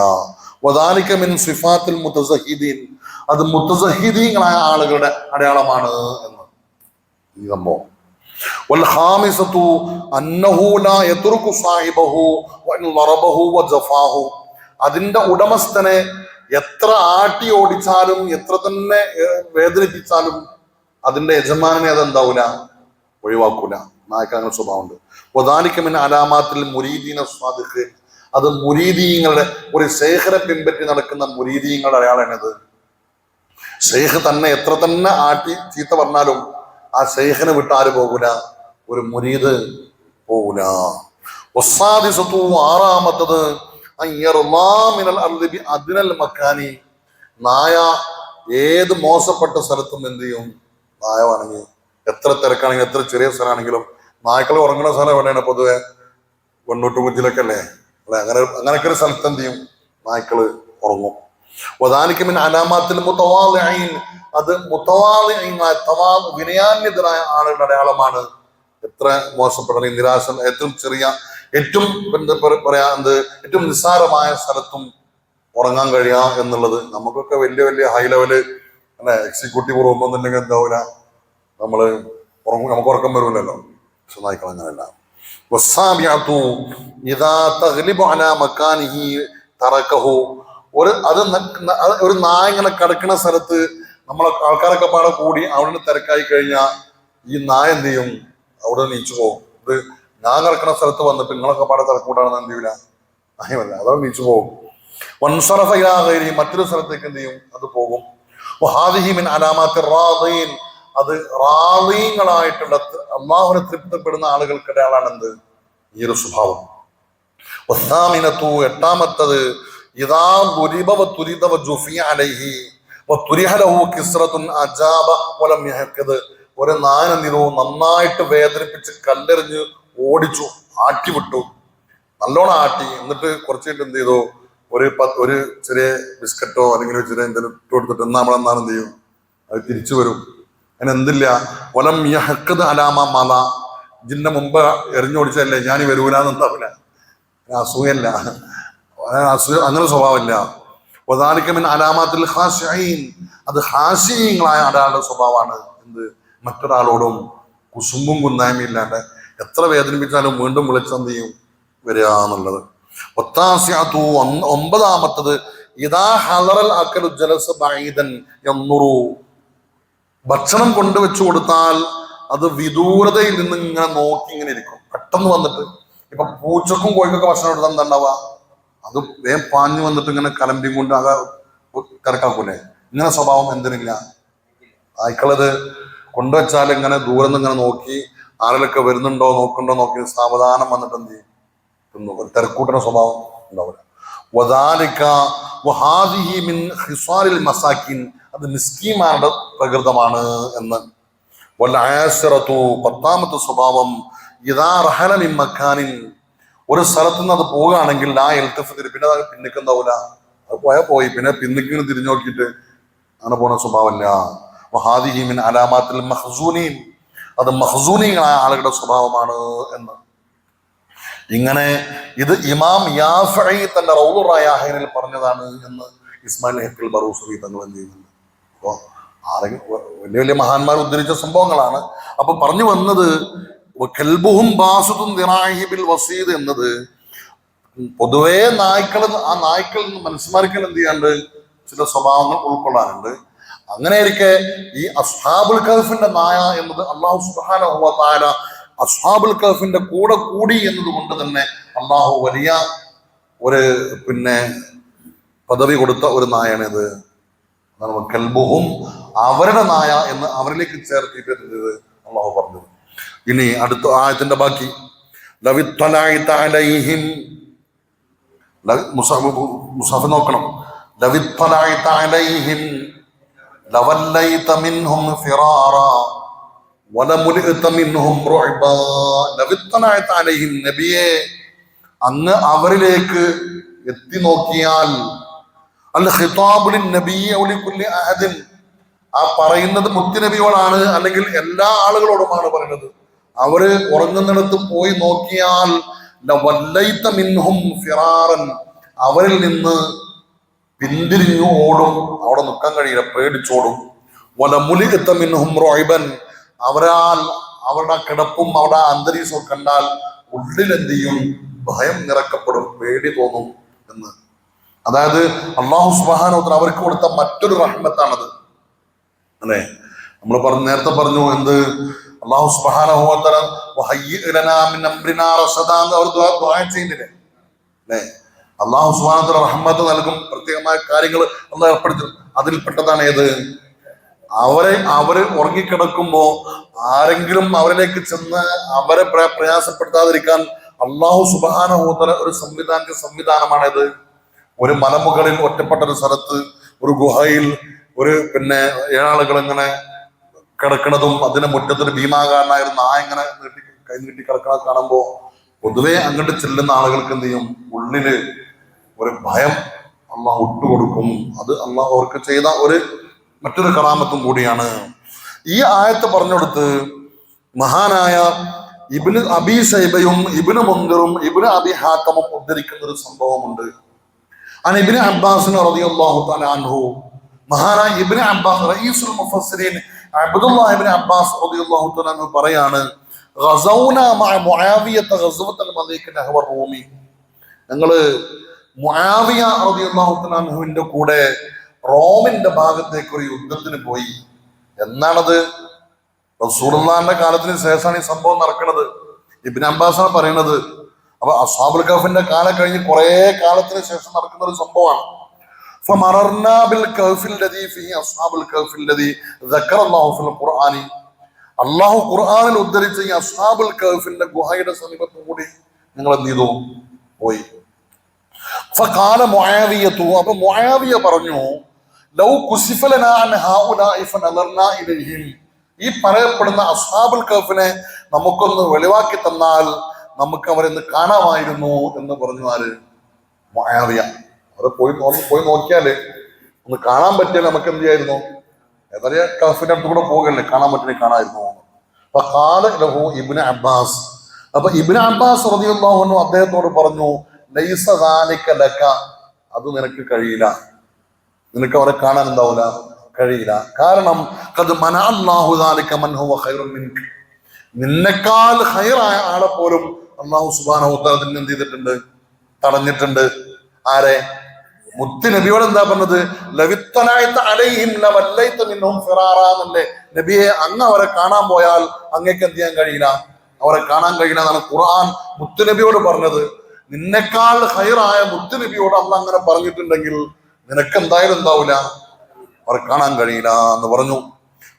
വദാലിക മിൻ സിഫാത്തിൽ മുതസഹിദീൻ, അത് മുതസഹിദീങ്ങളായ ആളുകളുടെ അടയാളമാണ് എന്ന് ഈ സംഭവം. വൽഖാമിസതു അന്നഹു ലാ യത്റുകു സാഹിബഹു വഇൻ ളറബഹു വജഫാഹു, അതിന്റെ ഉടമസ്ഥനെ എത്ര ആട്ടി ഓടിച്ചാലും എത്ര തന്നെ വേദനിപ്പിച്ചാലും അതിന്റെ യജമാനെ അതെന്താവൂല, ഒഴിവാക്കൂല. നായ്ക്ക് അങ്ങനെ സ്വഭാവമുണ്ട്. വദാലിക മിൻ അലാമാത്തിൽ മുരീദീന സ്വാദിഖ്, അത് മുരീദീങ്ങളുടെ, ഒരു ശൈഖിനെ പിൻപറ്റി നടക്കുന്ന മുരീദീങ്ങളുടെ അടയാളമാണത്. ശൈഖ് തന്നെ എത്ര തന്നെ ആട്ടി ചീത്ത പറഞ്ഞാലും ആ ശൈഖിനെ വിട്ട് ആര് പോകൂല? ഒരു മുരീദ് പോകൂല. വസ്സാദിസതു, ആറാമത്തത് അദ്നൽ മക്കാനി, നായ ഏത് മോശപ്പെട്ട സ്ഥലത്തും എന്ത് ചെയ്യും? നായ ആണെങ്കിൽ എത്ര തിരക്കാണെങ്കിലും എത്ര ചെറിയ സ്ഥലമാണെങ്കിലും, നായ്ക്കൾ ഉറങ്ങുന്ന സ്ഥലം എവിടെയാണ്? പൊതുവെ വെണ്ണൂട്ടുകുഞ്ചിലൊക്കെ അല്ലേ, അങ്ങനെയൊക്കെ ഒരു സ്ഥലത്ത് എന്ത് ചെയ്യും? നായ്ക്കള് ഉറങ്ങും. വദാലിക അലാമാത്തിൽ മുതവാളിഈൻ, അത് വിനയാന്യതരായ ആളുകളുടെ അടയാളമാണ്. എത്ര മോശപ്പെട്ട നിരാശ, ഏറ്റവും ചെറിയ, ഏറ്റവും പറയാ ഏറ്റവും നിസ്സാരമായ സ്ഥലത്തും ഉറങ്ങാൻ കഴിയുക എന്നുള്ളത്. നമുക്കൊക്കെ വലിയ വലിയ ഹൈ ലെവല് അല്ലെ എക്സിക്യൂട്ടീവ് റൂമൊന്നുമില്ലെങ്കിൽ എന്താവില്ല, നമുക്ക് ഉറക്കം വരൂലല്ലോ. പക്ഷെ നായ്ക്കൾ അങ്ങനെയല്ല. ഒരു നായ ഇങ്ങനെ കിടക്കുന്ന സ്ഥലത്ത് നമ്മളെ ആൾക്കാരൊക്കെ പാടെ കൂടി അവിടെ തിരക്കായി കഴിഞ്ഞാൽ ഈ നായ എന്ത് ചെയ്യും? അവിടെ നീച്ചു പോകും. ഇത് ഞാൻ കിടക്കുന്ന സ്ഥലത്ത് വന്നിട്ട് നിങ്ങളൊക്കെ പാടെ തിരക്കൂട്ടാണെന്ന് എന്ത് ചെയ്യില്ല, നായമല്ല, അതവിടെ നീച്ചു പോകും. വൻസറഫൈരി, മറ്റൊരു സ്ഥലത്തേക്ക് എന്ത് ചെയ്യും? അത് പോകും. ഹാദിഹിമിൻ അലാമാത്തി റാദീൻ, അത് റാദീങ്ങളായിട്ടുള്ള അല്ലാഹുവിനെ തൃപ്തിപ്പെടുന്ന ആളുകൾക്കിടയാളാണ് എന്ത്? ഈ ഒരു സ്വഭാവം. വസ്സാമിനത്തു, എട്ടാമത്തത്, ഇദാ ദുരിബ വതുരിദ വജുഫിയ അലൈഹി വതുരിഹ ലഹു കിസ്റത്തുൻ അജാബ വലം യഹ്കദ്. ഒരു നായനെന്തിനോ നന്നായിട്ട് വേദനിപ്പിച്ച് കല്ലെറിഞ്ഞ് ഓടിച്ചു, ആട്ടി വിട്ടു, നല്ലോണം ആട്ടി. എന്നിട്ട് കുറച്ചായിട്ട് എന്ത് ചെയ്തു? ഒരു ചെറിയ ബിസ്ക്കറ്റോ അല്ലെങ്കിൽ ചെറിയ എന്തെങ്കിലും ഇട്ട് കൊടുത്തിട്ട് നമ്മളെന്നാണ് എന്ത് ചെയ്യും? അത് തിരിച്ചു വരും. അതിന് എന്തില്ല, വലം യഹ്കദ് അലാമ മല, ഇതിന്റെ മുമ്പ് എറിഞ്ഞോടിച്ചല്ലേ ഞാൻ വരൂലെന്നുണ്ടാവില്ല, അസൂയല്ല, അങ്ങനെ സ്വഭാവമില്ല. വദാലിക മിൻ അലാമാത്തിൽ ഖാശിഈൻ, അത് ഖാശിഈങ്ങളായ ഒരാളുടെ സ്വഭാവമാണ്. എന്ത്? മറ്റൊരാളോടും കുസുമ്പും കുന്നായ്മയും ഇല്ലാണ്ട് എത്ര വേദനിപ്പിച്ചാലും വീണ്ടും വിളിച്ചെന്ത് ചെയ്യും? വരിക എന്നുള്ളത്. ഒമ്പതാമത്തത്, ഇദാ ഹളറൽ അക്കലു ജലസ ബഈദൻ യൻദുറു, ഭക്ഷണം കൊണ്ടുവച്ചു കൊടുത്താൽ അത് വിദൂരതയിൽ നിന്ന് ഇങ്ങനെ നോക്കി ഇങ്ങനെ ഇരിക്കും. പെട്ടെന്ന് വന്നിട്ട്, ഇപ്പൊ പൂച്ചക്കും കോഴിക്കൊക്കെ ഭക്ഷണം കൊടുത്താൽ എന്താ ഉണ്ടാവുക? അത് വേഗം പാഞ്ഞു വന്നിട്ട് ഇങ്ങനെ കലമ്പി കൊണ്ട് അത് തിരക്കാക്കൂലേ? ഇങ്ങനെ സ്വഭാവം എന്തിനില്ല? ആയിക്കളത് കൊണ്ടുവച്ചാൽ ഇങ്ങനെ ദൂരം നിന്ന് ഇങ്ങനെ നോക്കി ആരെങ്കിലൊക്കെ വരുന്നുണ്ടോ നോക്കുന്നുണ്ടോ നോക്കി സാവധാനം വന്നിട്ട് എന്ത് ചെയ്യും? ഒരു തിരക്കൂട്ടുന്ന സ്വഭാവം ഉണ്ടാവില്ല. വദാലിക വഹാദിഹി മിൻ ഖിസാലിൽ മസാകിൻ, അത് മിസ്കീന്മാരുടെ പ്രകൃതമാണ് എന്ന്. വൽആശറതു, പത്താമത്തെ സ്വഭാവം, ഇദാ റഹല മിൻ മക്കാനിൻ, ഒരു സ്ഥലത്ത് നിന്ന് അത് പോവുകയാണെങ്കിൽ ലാ യൽതഫിത്, പിന്നെ അത് പിന്നിക്കുണ്ടാവില്ല. അത് പോയി പിന്നെ പിന്നിക്കിന് തിരിഞ്ഞു നോക്കിയിട്ട് അങ്ങനെ പോണ സ്വഭാവമല്ല. വഹാദിഹി മിൻ അലാമാത്തിൽ മഖ്സൂനീൻ, അത് മഖ്സൂനീങ്ങളായ ആളുകളുടെ സ്വഭാവമാണ് എന്ന്. ഇങ്ങനെ ഇത് ഇമാം യാഫഈ തന്റെ റൗദുർ റയാഹീനിൽ പറഞ്ഞതാണ് എന്ന് ഇസ്മായിൽ ഹഖൽ ബറൂസവി തങ്ങൾ എന്ത് ചെയ്യുന്നുണ്ട്. അപ്പോൾ വലിയ വലിയ മഹാന്മാർ ഉദ്ധരിച്ച സംഭവങ്ങളാണ്. അപ്പൊ പറഞ്ഞു വന്നത് കൽബുഹും ബാസുതുൻ ദിറാഇഹി ബിൽ വസീദ് എന്നത് പൊതുവേ ആ നായ്ക്കളിൽ നിന്ന് മനുഷ്യന്മാർക്ക് എന്ത് ചെയ്യാണ്ട് ചില സ്വഭാവങ്ങൾ ഉൾക്കൊള്ളാനുണ്ട്. അങ്ങനെയിരിക്കെ ഈ അസ്ഹാബുൽ കഹ്ഫിന്റെ നായ എന്നത് അല്ലാഹു സുബ്ഹാനഹു വ തആല അസ്ഹാബുൽ കഹ്ഫിന്റെ കൂടെ കൂടി എന്നത് കൊണ്ട് തന്നെ അല്ലാഹു വലിയ ഒരു പദവി കൊടുത്ത ഒരു നായാണിത്. കൽബുഹും, അവരുടെ നായ എന്ന് അവരിലേക്ക് ചേർത്തിട്ട് അല്ലാഹു പറഞ്ഞത്. ഇനി അടുത്ത ആയത്തിന്റെ ബാക്കി, ലവിത്വലായിത അലൈഹിം, മുസാഫ് നോക്കണം, ലവിത്വലായിത അലൈഹിം ലവല്ലൈത മിൻഹും ഫിറാറ വലമുലിഅത മിൻഹും റുഅബ. ലവിത്വലായിത അലൈഹിം, നബിയെ അങ്ങ് അവരിലേക്ക് എത്തി നോക്കിയാൽ, അൽ ഖിതാബു ലിന്നബിയ്യി ഔ ലികുല്ലി അഹദിൻ, ആ പറയുന്നത് മുത്തുനബിയോടാണ് അല്ലെങ്കിൽ എല്ലാ ആളുകളോടുമാണ് പറയുന്നത്. അവര് ഉറങ്ങുന്നിടത്ത് പോയി നോക്കിയാൽ ലവല്ലൈത മിൻഹും ഫിറാറൻ, അവരിൽ നിന്ന് പിന്തിരിഞ്ഞു ഓടും, അവിടെ നിൽക്കാൻ കഴിയില്ല, പേടിച്ചോടും. വലമുലിഅത മിൻഹും റുഅബൻ, അവരുടെ കിടപ്പും അവരുടെ അന്തരീക്ഷവും കണ്ടാൽ ഉള്ളിൽ എന്ത് ചെയ്യും? ഭയം നിറക്കപ്പെടും, പേടി തോന്നും എന്ന്. അതായത് അല്ലാഹു സുബ്ഹാനഹു വ തആല അവർക്ക് കൊടുത്ത മറ്റൊരു റഹ്മത്താണത്. അല്ലെ, നമ്മൾ നേരത്തെ പറഞ്ഞു എന്ത്? അല്ലാഹു സുബ്ഹാനഹു വ തആല വഹയ്യി ലനാ മിൻ അംരിനാ റസദാ എന്ന് അവർ ദുആ ചെയ്യുന്നില്ലേ? അല്ലെ, അല്ലാഹു സുബ്ഹാനഹു വ തആല റഹ്മത്ത് നൽകും, പ്രത്യേകമായ കാര്യങ്ങൾ അല്ലാഹു ഏർപ്പെടുത്തും. അതിൽപ്പെട്ടതാണ് ഏത്? അവര് ഉറങ്ങിക്കിടക്കുമ്പോ ആരെങ്കിലും അവരിലേക്ക് ചെന്ന് അവരെ പ്രയാസപ്പെടുത്താതിരിക്കാൻ അല്ലാഹു സുബ്ഹാനഹു വ തആല ഒരു സംവിധാനമാണേത്. ഒരു മലമുകളിൽ ഒറ്റപ്പെട്ട ഒരു സ്ഥലത്ത് ഒരു ഗുഹയിൽ ഒരു ഏഴാളുകൾ ഇങ്ങനെ കിടക്കുന്നതും അതിന്റെ മുറ്റത്തൊരു ഭീമാകാരനായ ഒരു നായ ഇങ്ങനെ കൈ നീട്ടി കിടക്കണ കാണുമ്പോ പൊതുവെ അങ്ങോട്ട് ചെല്ലുന്ന ആളുകൾക്ക് എന്ത് ചെയ്യും? ഉള്ളില് ഒരു ഭയം അള്ളാഹു ഇട്ടുകൊടുക്കും. അത് അള്ളാഹു അവർക്ക് ചെയ്ത മറ്റൊരു കറാമത്തും കൂടിയാണ്. ഈ ആയത്ത് പറഞ്ഞെടുത്ത് മഹാനായ ഇബ്നു അബീ ശൈബയും ഇബ്നു മുൻദിറും ഇബ്നു അബീ ഹാത്തമും ഉദ്ധരിക്കുന്ന ഒരു സംഭവമുണ്ട്. അൻ ഇബ്നു അബ്ബാസ് റളിയല്ലാഹു തആല അൻഹു, മഹാനായ Ibn Abbas റഈസുൽ മുഫസ്സിരീൻ Abdullah Ibn Abbas റളിയല്ലാഹു തആല അൻഹു പറയാണ്, ഗസൗനാ മഅ മുആവിയത ഗസ്വത്തുൽ മലീക് നഹ്വ റൂമി. ഞങ്ങള് മുആവിയ റളിയല്ലാഹു തആല അൻഹുവിന്റെ കൂടെ റോമിന്റെ ഭാഗത്തേക്ക് ഒരു യുദ്ധത്തിന് പോയി. എന്നാണത്? റസൂലുള്ളാഹിന്റെ കാലത്തിന് ശേഷമാണ് ഈ സംഭവം നടക്കുന്നത്. ഇബ്നു അബ്ബാസാണ് പറയുന്നത്. അപ്പൊ അസ്ഹാബുൽ കഹ്ഫിന്റെ കാലം കഴിഞ്ഞ് കുറെ കാലത്തിന് ശേഷം നടക്കുന്ന ഒരു സംഭവമാണ്. فمررنا بالكهف الذي فيه أصحاب الكهف الذي ذكر الله في القرآن. അള്ളാഹു ഖുർആനിൽ ഉദ്ധരിച്ച ഈ അസ്ഹാബുൽ കഹ്ഫിന്റെ ഗുഹയുടെ സമീപത്തും കൂടി നിങ്ങൾ എന്ത് ചെയ്തു? പോയി. ഫഖാല മുആവിയതു, അപ്പൊ മുആവിയ പറഞ്ഞു, ലൗ കുശിഫ ലനാ അൻ ഹൗലാഇ ഫനദർനാ ഇലൈഹിം. ഈ പറയപ്പെടുന്ന അസ്ഹാബുൽ കഹ്ഫിനെ നമുക്കൊന്ന് വെളിവാക്കി തന്നാൽ നമുക്ക് അവരെന്ന് കാണാമായിരുന്നു എന്ന് പറഞ്ഞു. ആര്? മുആവിയ. അവിടെ പോയി നോക്കിയാല് ഒന്ന് കാണാൻ പറ്റിയാൽ നമുക്ക് എന്ത് ചെയ്യായിരുന്നു? ഏതായാലും കഹ്ഫിന്റെ അടുത്ത് കൂടെ പോകല്ലേ, കാണാൻ പറ്റിയ കാണാമായിരുന്നു. അപ്പൊ ഖാല ലഹു ഇബ്നു അബ്ബാസ്, അപ്പൊ ഇബ്നു അബ്ബാസ് റളിയല്ലാഹു അൻഹു അദ്ദേഹത്തോട് പറഞ്ഞു, ലൈസ ദാലിക ലക, അത് നിനക്ക് കഴിയില്ല, നിനക്ക് അവരെ കാണാൻ എന്താവൂല, കഴിയില്ല. കാരണം ഖദ് മന അല്ലാഹു ദാലിക മൻ ഹുവ ഖൈറുൻ മിൻക, നിന്നെക്കാൾ ഖൈറായ ആളെ പോലും അല്ലാഹു സുബ്ഹാനഹു വ തആല എന്ത് ചെയ്തിട്ടുണ്ട്? തടഞ്ഞിട്ടുണ്ട്. ആരെ? മുത്ത് നബിയോട് എന്താ പറഞ്ഞത്? ലവിത്തനായിത്ത അലൈഹിം ലവല്ലൈത മിൻഹും ഫിറാറാ എന്നല്ലേ നബിയെ, അങ്ങ് അവരെ കാണാൻ പോയാൽ അങ്ങേക്ക് എന്ത് ചെയ്യാൻ കഴിയില്ല, അവരെ കാണാൻ കഴിയില്ല എന്നാണ് ഖുർആൻ മുത്ത് നബിയോട് പറഞ്ഞത്. നിന്നെക്കാൾ ഖൈറായ മുത്ത് നബിയോട് അള്ളാഹ് അങ്ങനെ പറഞ്ഞിട്ടുണ്ടെങ്കിൽ നിനക്ക് എന്തായാലും എന്താവൂല, അവരെ കാണാൻ കഴിയില്ല എന്ന് പറഞ്ഞു.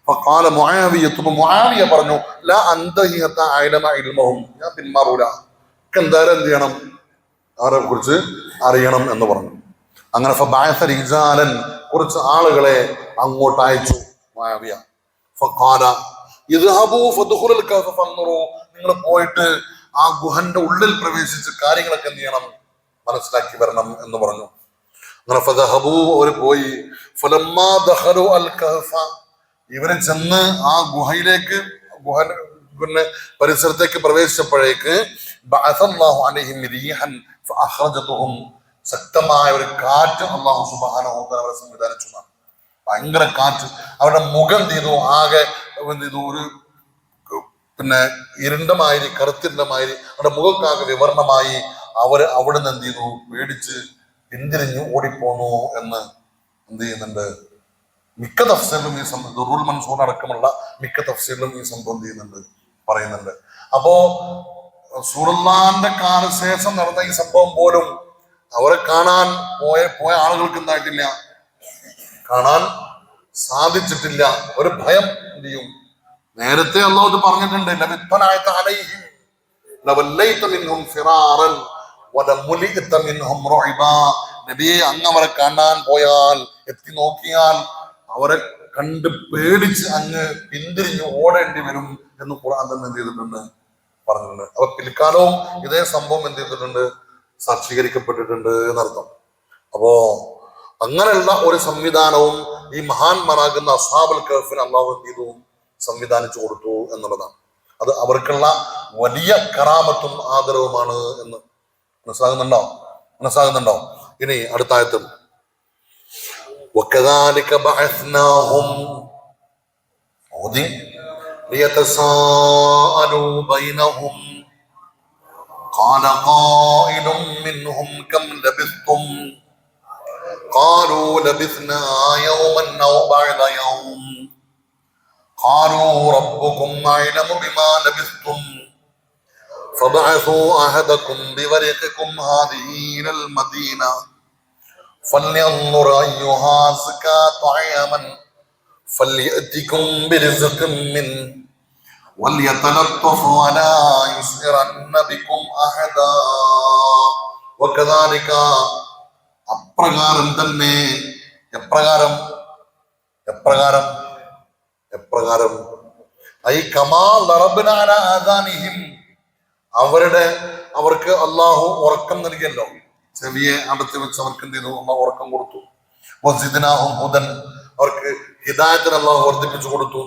ഫഖാല മുആവിയ പറഞ്ഞു, ലാ അന്തഹി ഹത്താ അഅലമ ഇൽമഹും, ഞാൻ പിന്മാറൂല, എന്തായാലും എന്ത് ചെയ്യണം, അവരെ കുറിച്ച് അറിയണം എന്ന് പറഞ്ഞു. അങ്ങനെ ഫബഅസ റിജാലൻ, കുറച്ച് ആളുകളെ അങ്ങോട്ട് അയച്ചു മുആവിയ. ഫഖാല ഇദ്ഹബൂ ഫദ്ഖുലുൽ കഹ്ഫ ഫൻദുറൂ, നിങ്ങൾ പോയിട്ട് ആ ഗുഹന്റെ ഉള്ളിൽ പ്രവേശിച്ച് കാര്യങ്ങളൊക്കെ എന്ത് ചെയ്യണം, മനസ്സിലാക്കി വരണം എന്ന് പറഞ്ഞു. അങ്ങനെ ഫദഹബൂ, അവർ പോയി. ഫലമ്മാ ദഖലു അൽ കഹ്ഫ, ഇവര് ചെന്ന് ആ ഗുഹയിലേക്ക് പിന്നെ പരിസരത്തേക്ക് പ്രവേശിച്ചപ്പോഴേക്ക് ബഅസല്ലാഹു അലൈഹിം റീഹൻ ഫഅഖ്റജതുഹും, ശക്തമായ ഒരു കാറ്റ് അല്ലാഹു സുബ്ഹാനഹു വ തആല അവരെ സംവിധാനിച്ചു. ഭയങ്കര കാറ്റ്. അവരുടെ മുഖം ചെയ്തു ആകെ ഒരു പിന്നെ ഇരുണ്ട മാതിരി, കറുത്തിരുണ്ട മാതിരി അവരുടെ മുഖക്കാകെ വിവരണമായി. അവര് അവിടെ നിന്ന് എന്ത് ചെയ്തു? പേടിച്ച് പിന്തിരിഞ്ഞു ഓടിപ്പോന്നു എന്ന് എന്ത് ചെയ്യുന്നുണ്ട്? മിക്ക തഫ്സീറിലും ഈ സംഭവം, ദുറുൽ മൻസൂർ അടക്കമുള്ള മിക്ക തഫ്സീറിലും ഈ സംഭവം ചെയ്യുന്നുണ്ട്, പറയുന്നുണ്ട്. അപ്പോ റസൂലുള്ളാഹിന്റെ കാലശേഷം നടന്ന ഈ സംഭവം പോലും അവരെ കാണാൻ പോയ ആളുകൾക്ക് എന്തായിട്ടില്ല, കാണാൻ സാധിച്ചിട്ടില്ല. ഒരു ഭയം എന്ത് ചെയ്യും? നേരത്തെ അല്ലാഹു പറഞ്ഞിട്ടുണ്ട്, ലവിത്തനായിത അലൈഹിം ലവല്ലൈത മിൻഹും ഫിറാറൻ വലമുലിത മിൻഹും റുഇബാ. നബിയെ, അങ്ങ് അവരെ കാണാൻ പോയാൽ, എത്തി നോക്കിയാൽ അവരെ കണ്ട് പേടിച്ച് അങ്ങ് പിന്തിരിഞ്ഞ് ഓടേണ്ടി വരും എന്ന് ഖുർആൻ തന്നെ എന്ത് ചെയ്തിട്ടുണ്ട്, പറഞ്ഞിട്ടുണ്ട്. അപ്പൊ പിൽക്കാലവും ഇതേ സംഭവം എന്ത് ചെയ്തിട്ടുണ്ട്, സാക്ഷീകരിക്കപ്പെട്ടിട്ടുണ്ട് എന്നർത്ഥം. അപ്പോ അങ്ങനെയുള്ള ഒരു സംവിധാനവും ഈ മഹാന്മാരാകുന്ന അസ്ഹാബുൽ കഹ്ഫിന് അല്ലാഹു എന്ത് ചെയ്തു, സംവിധാനിച്ചു കൊടുത്തു എന്നുള്ളതാണ്. അത് അവർക്കുള്ള വലിയ കറാമത്തും ആദരവുമാണ് എന്ന് മനസ്സിലാകുന്നുണ്ടോ? ഇനി അടുത്ത ആയത്തും وكذلك بعثناهم ليتساءلوا بينهم قال قائل منهم كم لبثتم قالوا لبثنا يوما أو بعض يوم قالوا ربكم أعلم بما لبثتم فبعثوا أحدكم بورقكم هذه إلى المدينة فلينظر أيها أزكى طعاما فليأتكم برزق منه وليتلطف ولا يشعرن بكم أحدا وكذلك അപ്രകാരം തന്നെ എപ്രകാരം ഐ കമാ ലറബ്നാ അലാ ആദാനിഹിം, അവർക്ക് അല്ലാഹു ഉറക്കം നൽകിയല്ലോ, ചെവിയെ അടച്ചു വെച്ച് അവർക്ക് എന്ത് ചെയ്തു? അള്ളാഹു ഉറക്കം കൊടുത്തു. വസിദ്നാഹും ഹുദൻ, അവർക്ക് ഹിദായത്തിന് അള്ളാഹു വർദ്ധിപ്പിച്ചു കൊടുത്തു.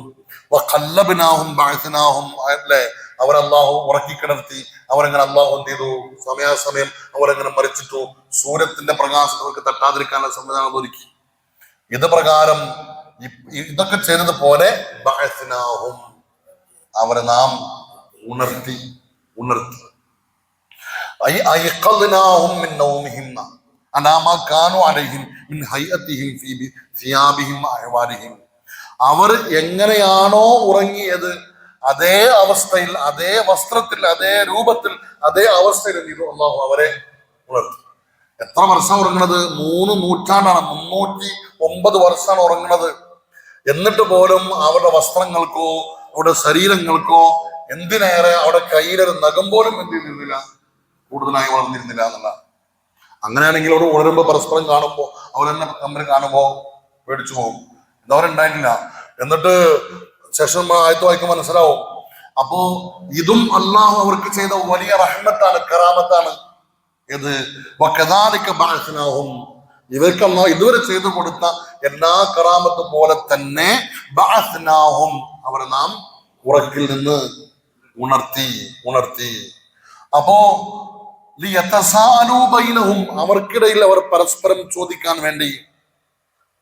വഖല്ലബ്നാഹും ബഅസ്നാഹും, അല്ലേ, അവർ അള്ളാഹു ഉറക്കിക്കിടത്തി. അവരങ്ങനെ അള്ളാഹു എന്ത് ചെയ്തു? സമയാസമയം അവരങ്ങനെ മരിച്ചിട്ടു. സൂര്യത്തിന്റെ പ്രകാശം അവർക്ക് തട്ടാതിരിക്കാനുള്ള സംവിധാനം ഒരുക്കി. ഇത് പ്രകാരം ഇതൊക്കെ ചെയ്തതുപോലെ ബഅസ്നാഹും, അവരെ നാം ഉണർത്തി. أيقظناهم من نومهم على ما كانوا عليهم من هيئتهم في ثيابهم وأحوالهم. അവർ എങ്ങനെയാണോ ഉറങ്ങിയത് അതേ അവസ്ഥയിൽ, അതേ വസ്ത്രത്തിൽ, അതേ രൂപത്തിൽ, അതേ അവസ്ഥയിൽ അല്ലാഹു അവരെ ഉണർത്തി. എത്ര വർഷം ഉറങ്ങുന്നത്? 3 നൂറ്റാണ്ടാണ്, 309 വർഷമാണ് ഉറങ്ങുന്നത്. എന്നിട്ട് പോലും അവരുടെ വസ്ത്രങ്ങൾക്കോ അവരുടെ ശരീരങ്ങൾക്കോ, എന്തിനേറെ അവരുടെ കയ്യിലൊരു നഖം പോലും എന്ത് ചെയ്തിരുന്നില്ല, കൂടുതലായി വളർന്നിരുന്നില്ല എന്നുള്ള. അങ്ങനെയാണെങ്കിൽ അവർ ഉണരുമ്പോ പരസ്പരം കാണുമ്പോ അവരെന്നെ തമ്മിൽ കാണുമ്പോ പേടിച്ചു പോകും. ഇതവരുണ്ടായിട്ടില്ല. എന്നിട്ട് ശേഷം ആയത്ത് വായിക്കുമ്പോൾ മനസ്സിലാവും. അപ്പോ ഇതും അള്ളാഹു അവർക്ക് ചെയ്ത വലിയ റഹ്മത്താണ്, കറാമത്താണ്. ഇത് വകദാലിക ബഅസ്നാഹും, ഇവർക്ക് അള്ളാഹു ഇതുവരെ ചെയ്തു കൊടുത്ത എല്ലാ കറാമത്തും പോലെ തന്നെ ബഅസ്നാഹും, അവരെ നാം ഉറക്കിൽ നിന്ന് ഉണർത്തി. അപ്പോ ലിയതസാഅലൂ ബൈനഹും, അവർക്കിടയിൽ അവർ പരസ്പരം ചോദിക്കാൻ വേണ്ടി,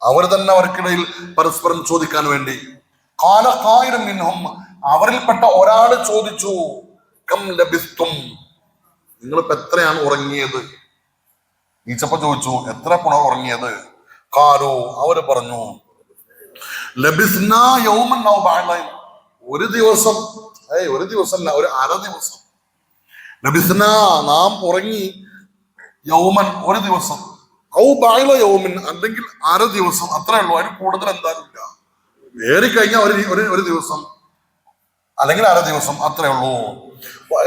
അവർ തന്നെ അവർക്കിടയിൽ പരസ്പരം ചോദിക്കാൻ വേണ്ടി. ഖാല ഖായിറും മിൻഹും, അവരിൽപ്പെട്ട ഒരാൾ ചോദിച്ചു, കം ലബിസ്തും, നിങ്ങളിപ്പോ എത്രയാണ് ഉറങ്ങിയത്? ഈച്ചപ്പ ചോദിച്ചു, എത്ര ഉറങ്ങിയത്? ഖാലൂ, അവര് പറഞ്ഞു, ലബിസ്നാ യൗമൻ ഔ ബഅദ, ഒരു ദിവസം, ഒരു ദിവസമല്ല, ഒരു അര ദിവസം. ലബിസ്ന, നാം ഉറങ്ങി, യൗമൻ, ഒരു ദിവസം, ഔ ബഅദ യൗമിൻ, അല്ലെങ്കിൽ അര ദിവസം, അത്രേ ഉള്ളൂ. അതിന് കൂടുതൽ എന്തായാലും ഇല്ല. ഏറിക്കഴിഞ്ഞാൽ ഒരു ദിവസം അല്ലെങ്കിൽ അര ദിവസം, അത്രേ ഉള്ളൂ.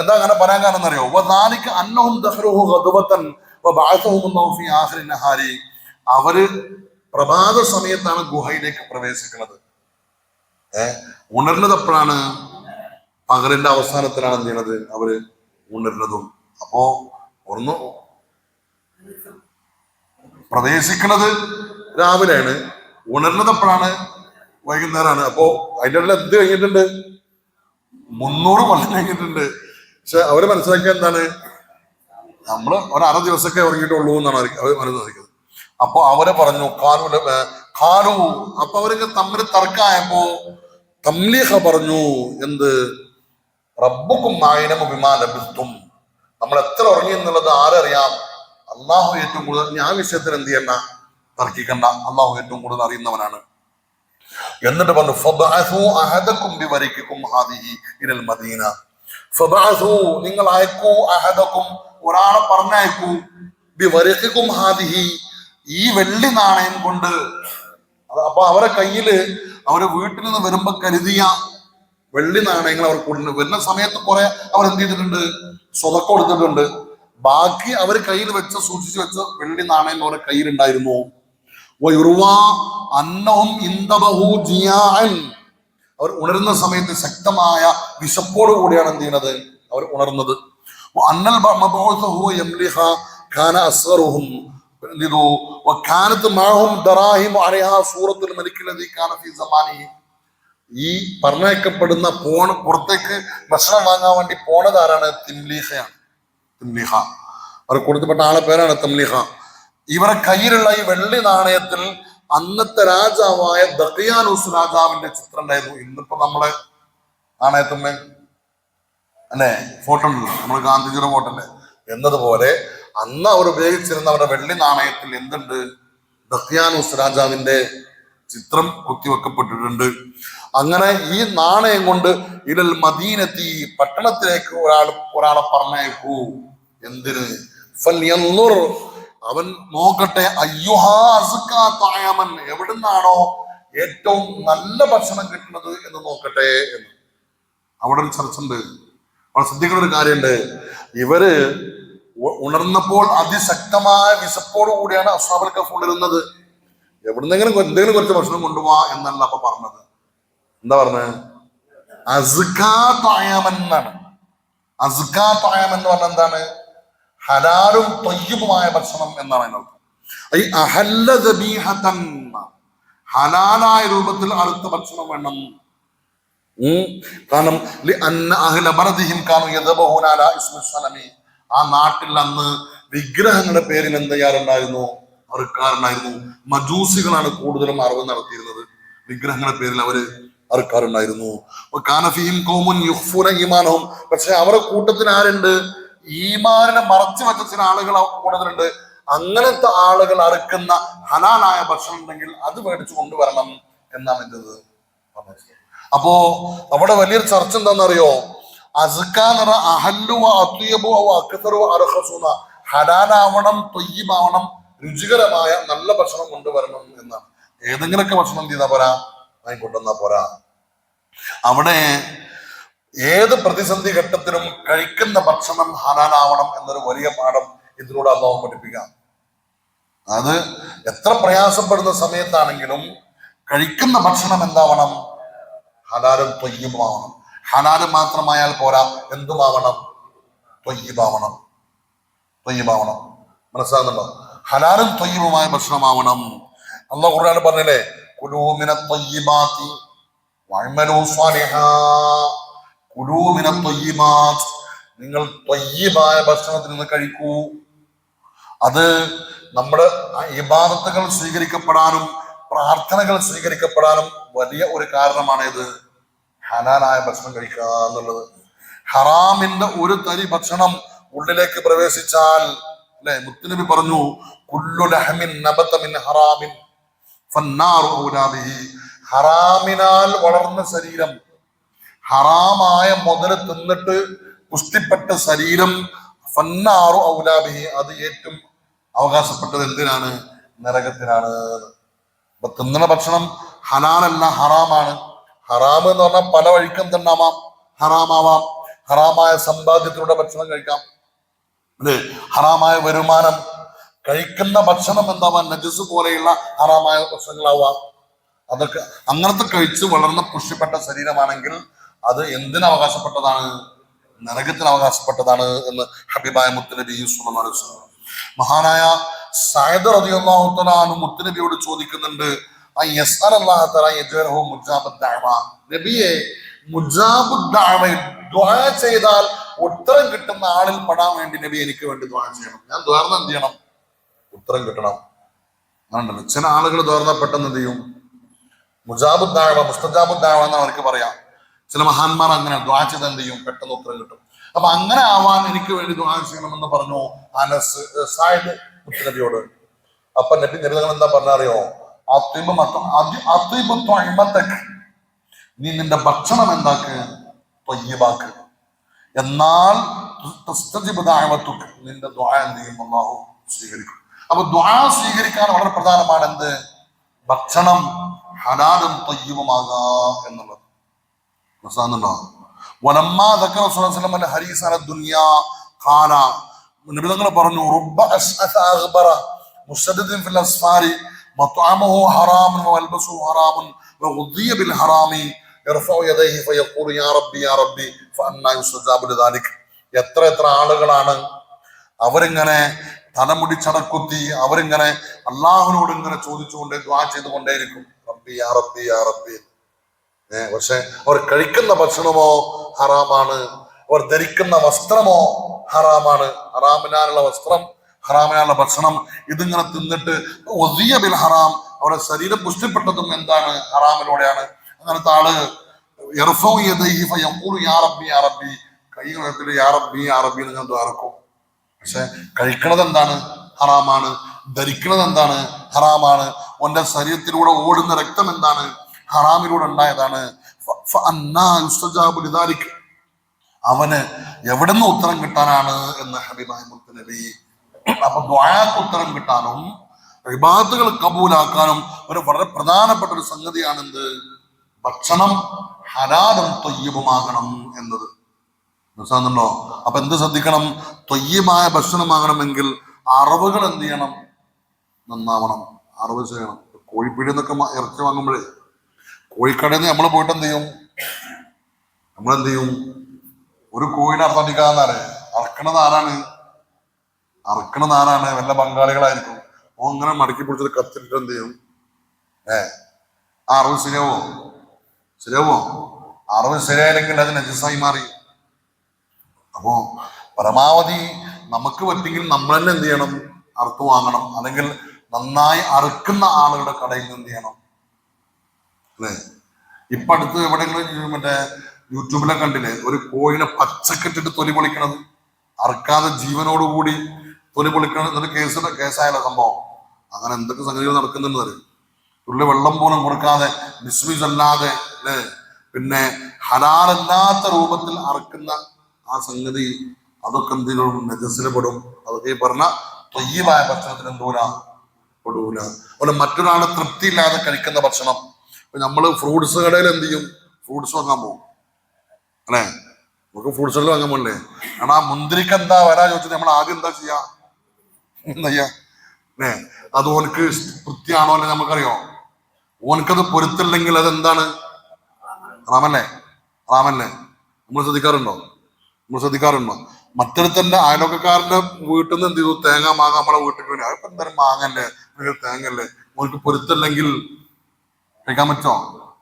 എന്താ അങ്ങനെ പറയാൻ കാരണം എന്നറിയോ? വദാലിക അന്നഹും ദഖലുഹു ഗദ്വതൻ വബഅസഹും അല്ലാഹു ഫീ ആഖിരി നഹാരി, അവര് പ്രഭാത സമയത്താണ് ഗുഹയിലേക്ക് പ്രവേശിക്കുന്നത്. ഉണർന്നത് എപ്പോഴാണ്? പകലിന്റെ അവസാനത്തിലാണ് എന്ത് ചെയ്യണത്? അവര് ഉണരുന്നതും. അപ്പോ ഒന്ന് പ്രവേശിക്കുന്നത് രാവിലെയാണ്, ഉണർന്നത് എപ്പോഴാണ്? വൈകുന്നേരമാണ്. അപ്പോ അതിൻ്റെ ഇടയിൽ എന്ത് കഴിഞ്ഞിട്ടുണ്ട്? 300 കൊല്ലം കഴിഞ്ഞിട്ടുണ്ട്. പക്ഷെ അവര് മനസ്സിലാക്കിയ എന്താണ്? നമ്മള് ഒരര ദിവസമൊക്കെ ഉറങ്ങിയിട്ടുള്ളൂ എന്നാണ് അവർ മനസ്സിലാക്കിയത്. അപ്പൊ അവരെ പറഞ്ഞു ഖാലു, അപ്പൊ അവർക്ക് തമ്മിൽ തർക്കമായപ്പോ തംലീഹ പറഞ്ഞു, എന്ത്? റബ്ബുക്കും അഅലമു ബിമാ ലബിസ്തും, നമ്മൾ എത്ര ഉറങ്ങി എന്നുള്ളത് ആരറിയാം? അള്ളാഹു ഏറ്റവും കൂടുതൽ. ഞാൻ വിഷയത്തിൽ എന്ത് ചെയ്യണ്ട, തർക്കിക്കണ്ട, അള്ളാഹു ഏറ്റവും കൂടുതൽ അറിയുന്നവനാണ്. എന്നിട്ട് പറഞ്ഞു, ഫബഅസൂ അഹദകും ബിവരികികും ഹാദിഹി ഇലൽ മദീന, ഫബഅസൂ, നിങ്ങൾ അയക്കൂ, അഹദകും, ഒരാളെ പറഞ്ഞയക്കൂ, ബിവരികികും ഹാദിഹി, ഈ വെള്ളി നാണയം കൊണ്ട്. അപ്പൊ അവരെ കയ്യില് അവരെ വീട്ടിൽ നിന്ന് വരുമ്പോ കരുതിയ വെള്ളി നാണയങ്ങൾ അവർ കൊണ്ടു വരുന്ന സമയത്ത് കുറെ അവർ എന്ത് ചെയ്തിട്ടുണ്ട്? സ്വതക്ക കൊടുത്തിട്ടുണ്ട്. ബാക്കി അവർ കയ്യിൽ വെച്ച് സൂക്ഷിച്ചു വെച്ച വെള്ളി നാണയം അവരുടെ കയ്യിലുണ്ടായിരുന്നു. അവർ ഉണരുന്ന സമയത്ത് ശക്തമായ വിശപ്പോട് കൂടിയാണ് എന്ത് ചെയ്യുന്നത്? അവർ ഉണർന്നത്. ഈ പറഞ്ഞയക്കപ്പെടുന്ന പുറത്തേക്ക് ഭക്ഷണം വാങ്ങാൻ വേണ്ടി പോണതാരാണ്? തിംലീഹയാണ്. തിംലീഹ, അവർ കൊടുത്തപ്പെട്ട ആളെ പേരാണ് തംലീഹ. ഇവരെ കയ്യിലുള്ള ഈ വെള്ളി നാണയത്തിൽ അന്നത്തെ രാജാവായ ദഖിയാനൂസ് രാജാവിന്റെ ചിത്രം ഉണ്ടായിരുന്നു. ഇന്നിപ്പോ നമ്മളെ നാണയത്തുമ്മേ അല്ലെ ഫോട്ടോ ഉണ്ടല്ലോ, നമ്മൾ ഗാന്ധിജിയുടെ ഫോട്ടോ അല്ലേ എന്നതുപോലെ അന്ന് അവർ ഉപയോഗിച്ചിരുന്ന അവരുടെ വെള്ളി നാണയത്തിൽ എന്തുണ്ട്? ദഖിയാനൂസ് രാജാവിന്റെ ചിത്രം കുത്തിവെക്കപ്പെട്ടിട്ടുണ്ട്. അങ്ങനെ ഈ നാണയം കൊണ്ട് ഇലൽ മദീനത്തി, പട്ടണത്തിലേക്ക് ഒരാളെ പറഞ്ഞയക്കൂ. എന്തിന്? ഫൽയൻദുർ, അവൻ നോക്കട്ടെ, അയ്യുഹാ അസ്കാ തഅമൻ, എവിടുന്നാണോ ഏറ്റവും നല്ല ഭക്ഷണം കിട്ടുന്നത് എന്ന് നോക്കട്ടെ എന്ന്. അവിടെ ഒരു ചർച്ച ഉണ്ട്. അവിടെ ശ്രദ്ധിക്കുന്ന ഒരു കാര്യമുണ്ട്. ഇവര് ഉണർന്നപ്പോൾ അതിശക്തമായ വിശപ്പോടു കൂടിയാണ് അസ്ഹാബുൽ കഹ്ഫ് ഉണരുന്നത്. എന്തെങ്കിലും കുറച്ച് ഭക്ഷണം കൊണ്ടുപോവാ എന്നല്ല അപ്പൊ പറഞ്ഞത്. എന്താ പറഞ്ഞത്? അസ്കാ തഅമൻ എന്നാണ്. അസ്കാ തഅമൻ എന്ന് പറഞ്ഞാൽ എന്താണ്? ഹലാലും ത്വയ്യിബുമായ ഭക്ഷണം എന്നാണ് അതിനർത്ഥം. ഈ അഹല്ല ദബീഹതൻ, ഹലാലായ രൂപത്തിൽ അറുത്ത ഭക്ഷണം വേണം. കാരണം ആ നാട്ടിൽ അന്ന് വിഗ്രഹങ്ങളുടെ പേരിൽ എന്ത് ചെയ്യാറുണ്ടായിരുന്നു? അറുക്കാറുണ്ടായിരുന്നു. മജൂസികളാണ് കൂടുതലും അറിവ് നടത്തിയിരുന്നത്. വിഗ്രഹങ്ങളുടെ പേരിൽ അവര് അറുക്കാറുണ്ടായിരുന്നു. പക്ഷെ അവരുടെ കൂട്ടത്തിൽ ആരുണ്ട്? ഈമാനിനെ മറച്ചു വെച്ച ചില ആളുകൾ കൂടുതലുണ്ട്. അങ്ങനത്തെ ആളുകൾ അറുക്കുന്ന ഹലാലായ ഭക്ഷണം ഉണ്ടെങ്കിൽ അത് മേടിച്ചു കൊണ്ടുവരണം എന്നാണ് എന്റേത്. അപ്പോ അവിടെ വലിയൊരു ചർച്ച എന്താണെന്നറിയോ? ഹലാലാവണം, ത്വയ്യിബാവണം, രുചികരമായ നല്ല ഭക്ഷണം കൊണ്ടുവരണം എന്നാണ്. ഏതെങ്കിലൊക്കെ ഭക്ഷണം ചെയ്താ പോരാ, കൊണ്ടുവന്നാ പോരാ. അവിടെ ഏത് പ്രതിസന്ധി ഘട്ടത്തിലും കഴിക്കുന്ന ഭക്ഷണം ഹലാലാവണം എന്നൊരു വലിയ പാഠം ഇതിലൂടെ അല്ലാഹു പഠിപ്പിക്കാം. അത് എത്ര പ്രയാസപ്പെടുന്ന സമയത്താണെങ്കിലും കഴിക്കുന്ന ഭക്ഷണം എന്താവണം? ഹലാലും ത്വയ്യിബുമാവണം. ഹലാല് മാത്രമായാൽ പോരാ, എന്തുമാവണം? ത്വയ്യിബാവണം. ത്വയ്യിബാവണം. മനസ്സിലാകുന്നുണ്ടോ? ഹലാലും ത്വയ്യിബുമായ ഭക്ഷണമാവണം. അല്ലാഹു ഖുർആനിൽ പറഞ്ഞില്ലേ, കുലൂ മിനത് ത്വയ്യിബാതി വഅമലൂ സ്വാലിഹാ. കുലൂ മിനത് ത്വയ്യിബാത്, നിങ്ങൾ ത്വയ്യിബായ ഭക്ഷണത്തിൽ നിന്ന് കഴിക്കൂ. അത് നമ്മുടെ ഇബാദത്തുകൾ സ്വീകരിക്കപ്പെടാനും പ്രാർത്ഥനകൾ സ്വീകരിക്കപ്പെടാനും വലിയ ഒരു കാരണമാണ് ഇത്, ഹലാലായ ഭക്ഷണം കഴിക്കുക എന്നുള്ളത്. ഹറാമിന്റെ ഒരു തരി ഭക്ഷണം ഉള്ളിലേക്ക് പ്രവേശിച്ചാൽ, അല്ലെ, മുത്തുനബി പറഞ്ഞു, കുല്ലു ലഹ്മിൻ നബത മിൻ ഹറാമിൻ ഫന്നാറു ഔലാ ബിഹി. ഹറാമിനാൽ വളർന്ന ശരീരം, ഹറാമായ മുതൽ തിന്നിട്ട് പുഷ്ടിപ്പെട്ട ശരീരം, ഫന്നാറു ഔലാ ബിഹി, അത് ഏറ്റവും അവകാശപ്പെട്ടത് എന്തിനാണ്? നരകത്തിനാണ്. അപ്പൊ തിന്നണ ഭക്ഷണം ഹലാലല്ല, ഹറാമാണ്. ഹറാം എന്ന് പറഞ്ഞാൽ പല വഴിക്കും തന്നാവാം, ഹറാമാവാം. ഹറാമായ സമ്പാദ്യത്തിലൂടെ ഭക്ഷണം കഴിക്കാം, അല്ലെ? ഹറാമായ വരുമാനം, കഴിക്കുന്ന ഭക്ഷണം എന്താവാം? നജസ് പോലെയുള്ള ഹറാമായ ഭക്ഷണങ്ങളാവാം. അതൊക്കെ അങ്ങനത്തെ കഴിച്ച് വളർന്ന പുഷ്ടിപ്പെട്ട ശരീരമാണെങ്കിൽ അത് എന്തിന് അവകാശപ്പെട്ടതാണ്? നരകത്തിന് അവകാശപ്പെട്ടതാണ് എന്ന് ഹബീബായ മുത്തുനബി സ്വല്ലല്ലാഹു അലൈഹി വസല്ലം. മഹാനായ സഅദ് റളിയല്ലാഹു തആല അൻഹു മുത്തുനബിയോട് ചോദിക്കുന്നുണ്ട്, നബിയെ, മുജാബുദ് ദഅവയിൽ ദുആ ചെയ്താൽ ഉത്തരം കിട്ടുന്ന ആളിൽ പെടാൻ വേണ്ടി നബി എനിക്ക് വേണ്ടി ദുആ ചെയ്യണം. ഞാൻ ദ്വാർന്ന എന്ത് ചെയ്യണം? ഉത്തരം കിട്ടണം. അങ്ങനെയുണ്ടല്ലോ ചില ആളുകൾ ദ്വാർന്ന പെട്ടെന്ന് എന്ത് ചെയ്യും? മുജാബുദ് ദഅവ, മുസ്തജാബുദ് ദഅവ എന്ന് അവർക്ക് പറയാം. ചില മഹാന്മാർ അങ്ങനെ ദുആ ചെയ്ത് എന്ത് ചെയ്യും? പെട്ടെന്ന് ഉത്തരം കിട്ടും. അപ്പൊ അങ്ങനെ ആവാൻ എനിക്ക് വേണ്ടി ദുആ ചെയ്യണമെന്ന് പറഞ്ഞു അനസ് സഅദ് മുത്തുനബിയോട്. അപ്പൊ നബി നിങ്ങൾ എന്താ പറഞ്ഞറിയോ? നീ നിന്റെ ഭക്ഷണം എന്താക്ക്? ത്വയ്യിബാക്ക്. എന്നാൽ നിന്റെ ദുആ എന്ത് ചെയ്യും? അല്ലാഹു സ്വീകരിക്കും. അപ്പൊ ദുആ സ്വീകരിക്കാൻ വളരെ പ്രധാനമാണ് എന്ത്? ഭക്ഷണം ഹലാലും ത്വയ്യിബുമാകാം എന്നുള്ളത്. മനസ്സിലാകുന്നുണ്ടോ? നിബിധങ്ങൾ പറഞ്ഞു, എത്ര എത്ര ആളുകളാണ് അവരിങ്ങനെ തലമുടി ചടക്കുത്തി അവരിങ്ങനെ അള്ളാഹുവിനോട് ഇങ്ങനെ ചോദിച്ചുകൊണ്ടേ ദുആ ചെയ്തുകൊണ്ടേയിരിക്കും, റബ്ബി യാ റബ്ബി യാ റബ്ബി. പക്ഷെ അവർ കഴിക്കുന്ന ഭക്ഷണമോ ഹറാമാണ്, അവർ ധരിക്കുന്ന വസ്ത്രമോ ഹറാമാണ്. ഹറാമിനാലുള്ള വസ്ത്രം, ഹറാമിനാലുള്ള ഭക്ഷണം, ഇതിങ്ങനെ തിന്നിട്ട് ഒസിയ ബിൽ ഹറാം, അവരുടെ ശരീരം പുഷ്ടിപ്പെട്ടതും എന്താണ്? ഹറാമിലൂടെയാണ്. അങ്ങനത്തെ ആള് യാ റബ്ബി യാ റബ്ബി, കൈ ഉയർത്തിട്ട് യാ റബ്ബി യാ റബ്ബി നിങ്ങൾ ദ്വാരക്കും. പക്ഷെ കഴിക്കണത് എന്താണ്? ഹറാമാണ്. ധരിക്കുന്നത് എന്താണ്? ഹറാമാണ്. ഓന്റെ ശരീരത്തിലൂടെ ഓടുന്ന രക്തം എന്താണ്? ഹറാമിലൂടെ ഉണ്ടായതാണ്. അവന് എവിടുന്ന് ഉത്തരം കിട്ടാനാണ് എന്ന് ഹബീബായ മുത്തുനബി. അപ്പൊ ദുആക്ക് ഉത്തരം കിട്ടാനും ഇബാദത്തുകൾ കബൂലാക്കാനും ഒരു വളരെ പ്രധാനപ്പെട്ട ഒരു സംഗതിയാണ് എന്ത്? ഭക്ഷണം ഹലാലും ത്വയ്യിബുമാകണം എന്നത്. മനസ്സിലാകുന്നുണ്ടോ? അപ്പൊ എന്ത് ശ്രദ്ധിക്കണം? ത്വയ്യിബായ ഭക്ഷണമാകണമെങ്കിൽ അറവുകൾ എന്ത് ചെയ്യണം? നന്നാവണം, അറവ് ചെയ്യണം. കോഴിപ്പീടിയിൽ നിന്നൊക്കെ ഇറച്ചി വാങ്ങുമ്പോഴേ, കോഴിക്കടയിൽ നിന്ന് നമ്മൾ പോയിട്ട് എന്ത് ചെയ്യും? നമ്മളെന്ത് ചെയ്യും? ഒരു കോഴിനെ അർത്ഥിക്കാന്നാണ്. അറക്കണത് ആരാണ്? അറക്കണത് ആരാണ്? വല്ല ബംഗാളികളായിരിക്കും. ഓ അങ്ങനെ മടക്കി പിടിച്ചിട്ട് കത്തിട്ട് എന്ത് ചെയ്യും? ആ അറിവ് ശരിയാവോ? ശരിയാവോ? അറിവ് ശരിയായില്ലെങ്കിൽ അത് നജസായി മാറി. അപ്പോ പരമാവധി നമുക്ക് പറ്റിയെങ്കിൽ നമ്മൾ തന്നെ എന്ത് ചെയ്യണം? അറുത്ത് വാങ്ങണം. അല്ലെങ്കിൽ നന്നായി അറുക്കുന്ന ആളുകളുടെ കടയിൽ നിന്ന് എന്ത് ചെയ്യണം? അല്ലേ? ഇപ്പൊ അടുത്ത് എവിടെയെങ്കിലും മറ്റേ യൂട്യൂബിലെ കണ്ടില്ലേ ഒരു കോഴിനെ പച്ചക്കെട്ടിട്ട് തൊലി പൊളിക്കണത്, അറുക്കാതെ ജീവനോടുകൂടി തൊലി പൊളിക്കണത്? എന്നിട്ട് കേസായാലോ സംഭവം? അങ്ങനെ എന്തൊക്കെ സംഗതികൾ നടക്കുന്നുണ്ട് അറിയും. തുള്ളി വെള്ളം പോലും കൊടുക്കാതെ ബിസ്മിസ് അല്ലാതെ അല്ലേ, പിന്നെ ഹലാലല്ലാത്ത രൂപത്തിൽ അറക്കുന്ന ആ സംഗതി, അതൊക്കെ എന്തിനും നജസ്സിൽ പെടും. അതൊക്കെ ഈ പറഞ്ഞ ത്വയ്യിബായ ഭക്ഷണത്തിന് എന്തൂല പെടൂല. അതുപോലെ മറ്റൊരാളെ തൃപ്തിയില്ലാതെ കഴിക്കുന്ന ഭക്ഷണം. ഇപ്പൊ നമ്മള് ഫ്രൂട്ട്സ് കടയിൽ എന്ത് ചെയ്യും? ഫ്രൂട്ട്സ് വാങ്ങാൻ പോകും അല്ലെ? നമുക്ക് ഫ്രൂട്ട്സ് കടയിൽ വാങ്ങാൻ പോകണ്ടേ? കാരണം ആ മുന്തിരിക്ക് എന്താ വരാ ചോദിച്ചിട്ട് നമ്മൾ ആദ്യം എന്താ ചെയ്യാ? അല്ലേ? അത് ഓനക്ക് തൃപ്തിയാണോ അല്ലെ നമുക്കറിയോ? ഓനക്കത് പൊരുത്തില്ലെങ്കിൽ അതെന്താണ്? റാമല്ലേ? റാമല്ലേ? നമ്മൾ ശ്രദ്ധിക്കാറുണ്ടോ? മറ്റൊരുത്തന്റെ അയലോക്കാരന്റെ വീട്ടിൽ നിന്ന് എന്ത് ചെയ്തു? തേങ്ങ മാങ്ങ നമ്മളെ വീട്ടിലേക്ക് വേണ്ടി, അതിപ്പോ എന്തായാലും മാങ്ങല്ലേ, തേങ്ങല്ലേ, ഓനക്ക് പൊരുത്തില്ലെങ്കിൽ കഴിക്കാൻ പറ്റോ?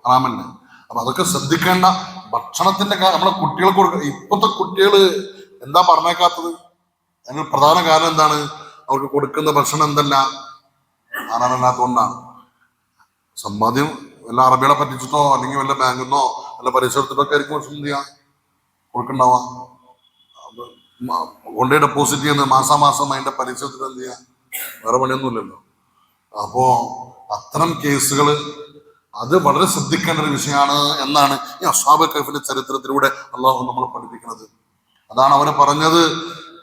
റാമല്ലേ? അപ്പൊ അതൊക്കെ ശ്രദ്ധിക്കേണ്ട ഭക്ഷണത്തിന്റെ നമ്മളെ കുട്ടികൾക്ക് കൊടുക്കുക. ഇപ്പോഴത്തെ കുട്ടികള് എന്താ പറഞ്ഞേക്കാത്തത്? അതിന് പ്രധാന കാരണം എന്താണ്? അവർക്ക് കൊടുക്കുന്ന ഭക്ഷണം എന്തല്ല? ആരാനല്ലാത്തതുകൊണ്ടാണ്. സമ്പാദ്യം വല്ല അറബികളെ പറ്റിച്ചിട്ടോ അല്ലെങ്കിൽ വല്ല ബാങ്കിൽ നിന്നോ വല്ല പരിസരത്തിട്ടോ ഒക്കെ ആയിരിക്കും ഭക്ഷണം ചെയ്യാൻ കൊടുക്കണ്ടാവാ. കൊണ്ടുപോയി ഡെപ്പോസിറ്റ് ചെയ്യുന്ന മാസാമാസം അതിന്റെ പരിസരത്തിൽ എന്ത് ചെയ്യാ? വേറെ പണിയൊന്നുമില്ലല്ലോ. അപ്പോ അത്തരം കേസുകൾ അത് വളരെ ശ്രദ്ധിക്കേണ്ട ഒരു വിഷയമാണ് എന്നാണ് ഈ അസ്ഹാബ് കഹ്ഫിന്റെ ചരിത്രത്തിലൂടെ അള്ളാഹു നമ്മളെ പഠിപ്പിക്കുന്നത്. അതാണ് അവര് പറഞ്ഞത്,